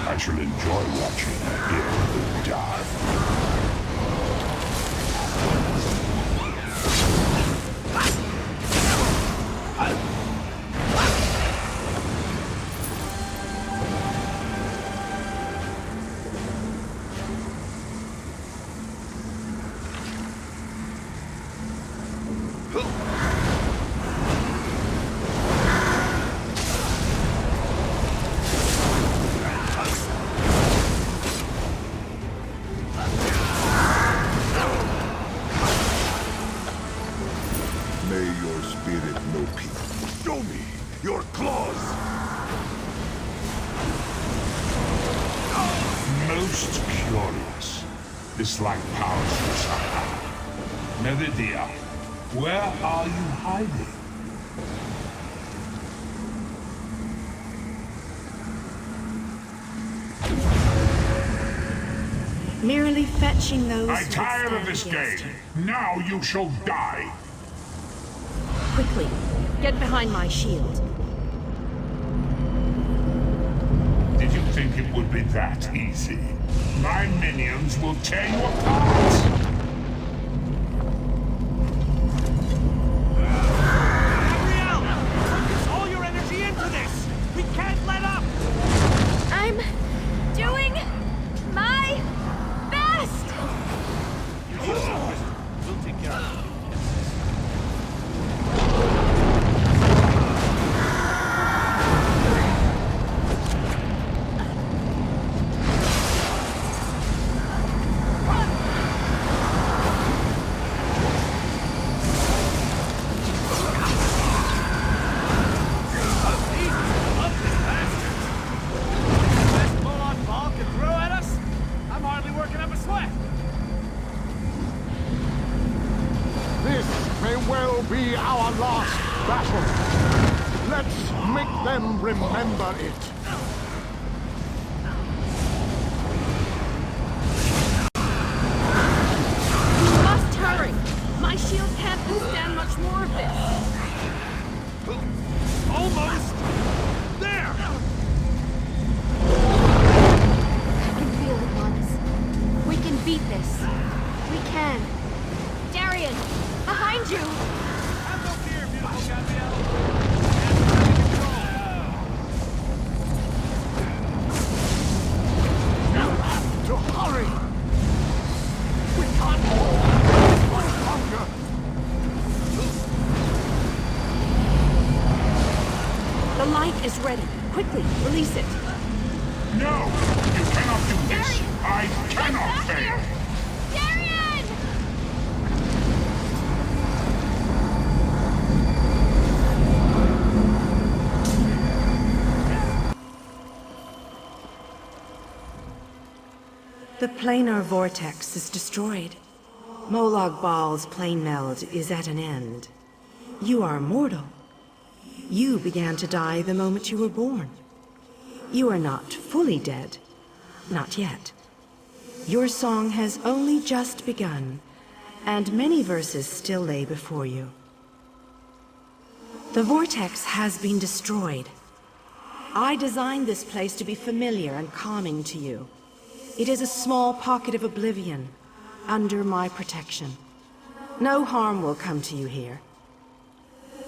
I shall enjoy watching it die. May your spirit know peace. Show me your claws! Most curious. This light powers you somehow. Meridia, where are you hiding? Merely fetching those. I'm tired of this game. Now you shall die. Quickly, get behind my shield. Did you think it would be that easy? My minions will tear you apart! All your energy into this! We can't let up! I'm doing my best! We'll take care of it. Be our last battle. Let's make them remember it. You must hurry! My shield can't withstand much more of this. Almost! There! I can feel it, Wanus. We can beat this. We can. Darian, behind you! To hurry! We can't hold much longer! The light is ready. Quickly, release it. No! You cannot do this! I cannot fail! Darian! The planar vortex is destroyed. Molag Bal's plane meld is at an end. You are mortal. You began to die the moment you were born. You are not fully dead. Not yet. Your song has only just begun, and many verses still lay before you. The vortex has been destroyed. I designed this place to be familiar and calming to you. It is a small pocket of oblivion, under my protection. No harm will come to you here.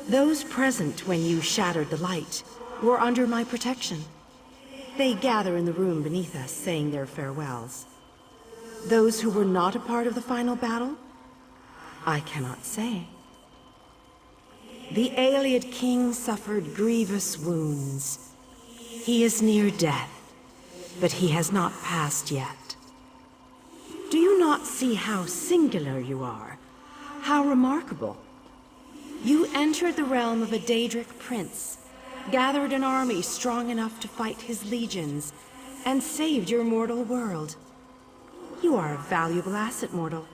Those present when you shattered the light were under my protection. They gather in the room beneath us, saying their farewells. Those who were not a part of the final battle, I cannot say. The Ayleid king suffered grievous wounds. He is near death, but he has not passed yet. Do you not see how singular you are? How remarkable? You entered the realm of a Daedric prince, gathered an army strong enough to fight his legions, and saved your mortal world. You are a valuable asset, mortal.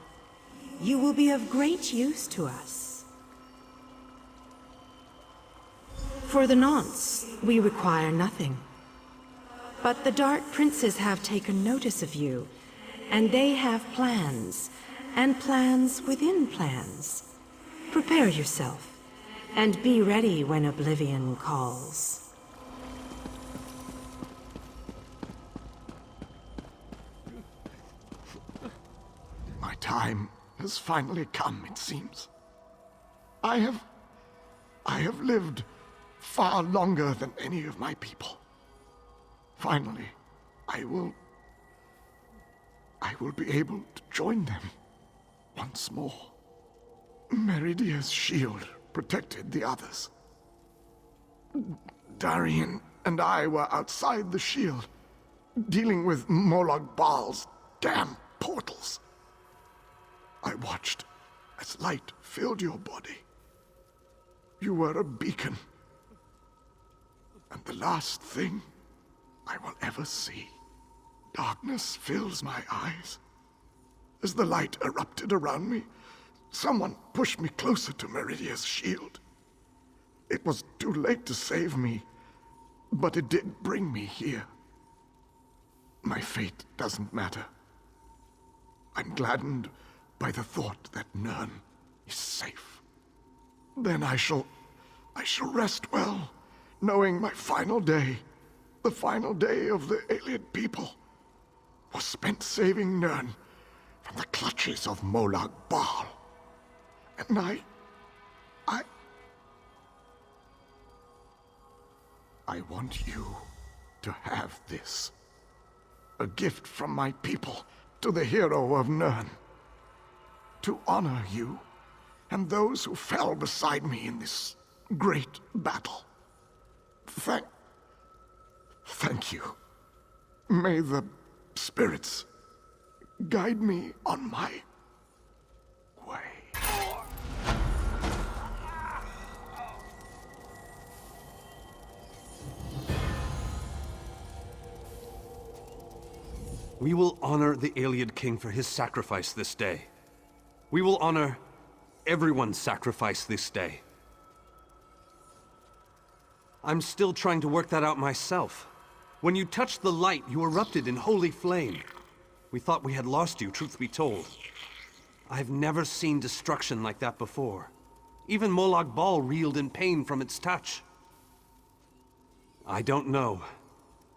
You will be of great use to us. For the nonce, we require nothing. But the Dark Princes have taken notice of you, and they have plans, and plans within plans. Prepare yourself, and be ready when Oblivion calls. My time has finally come, it seems. I have lived far longer than any of my people. Finally, I will be able to join them once more. Meridia's shield protected the others. Darian and I were outside the shield, dealing with Molag Bal's damn portals. I watched as light filled your body. You were a beacon. And the last thing I will ever see. Darkness fills my eyes. As the light erupted around me, someone pushed me closer to Meridia's shield. It was too late to save me, but it did bring me here. My fate doesn't matter. I'm gladdened by the thought that Nirn is safe. Then I shall rest well, knowing my final day, the final day of the Ayleid people, was spent saving Nirn from the clutches of Molag Bal. And I want you to have this. A gift from my people to the hero of Nirn. To honor you and those who fell beside me in this great battle. Thank you. May the spirits guide me on my way. We will honor the Ayleid king for his sacrifice this day. We will honor everyone's sacrifice this day. I'm still trying to work that out myself. When you touched the light, you erupted in holy flame. We thought we had lost you, truth be told. I've never seen destruction like that before. Even Molag Bal reeled in pain from its touch. I don't know.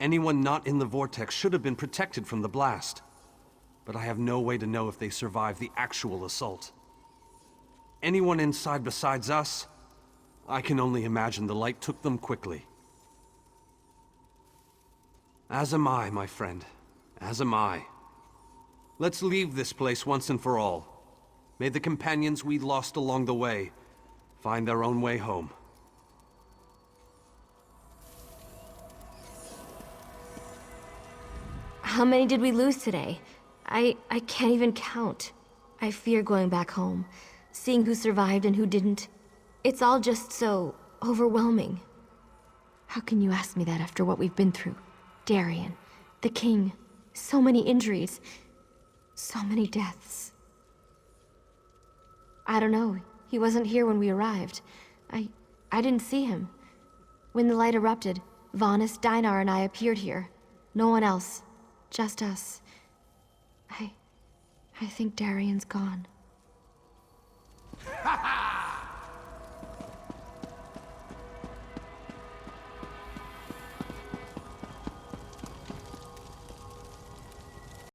Anyone not in the vortex should have been protected from the blast. But I have no way to know if they survived the actual assault. Anyone inside besides us, I can only imagine the light took them quickly. As am I, my friend. As am I. Let's leave this place once and for all. May the companions we lost along the way find their own way home. How many did we lose today? I can't even count. I fear going back home, seeing who survived and who didn't. It's all just so overwhelming. How can you ask me that after what we've been through? Darian, the king, so many injuries, so many deaths. I don't know. He wasn't here when we arrived. I didn't see him. When the light erupted, Vanis, Dinar, and I appeared here. No one else. Just us. I think Darian's gone.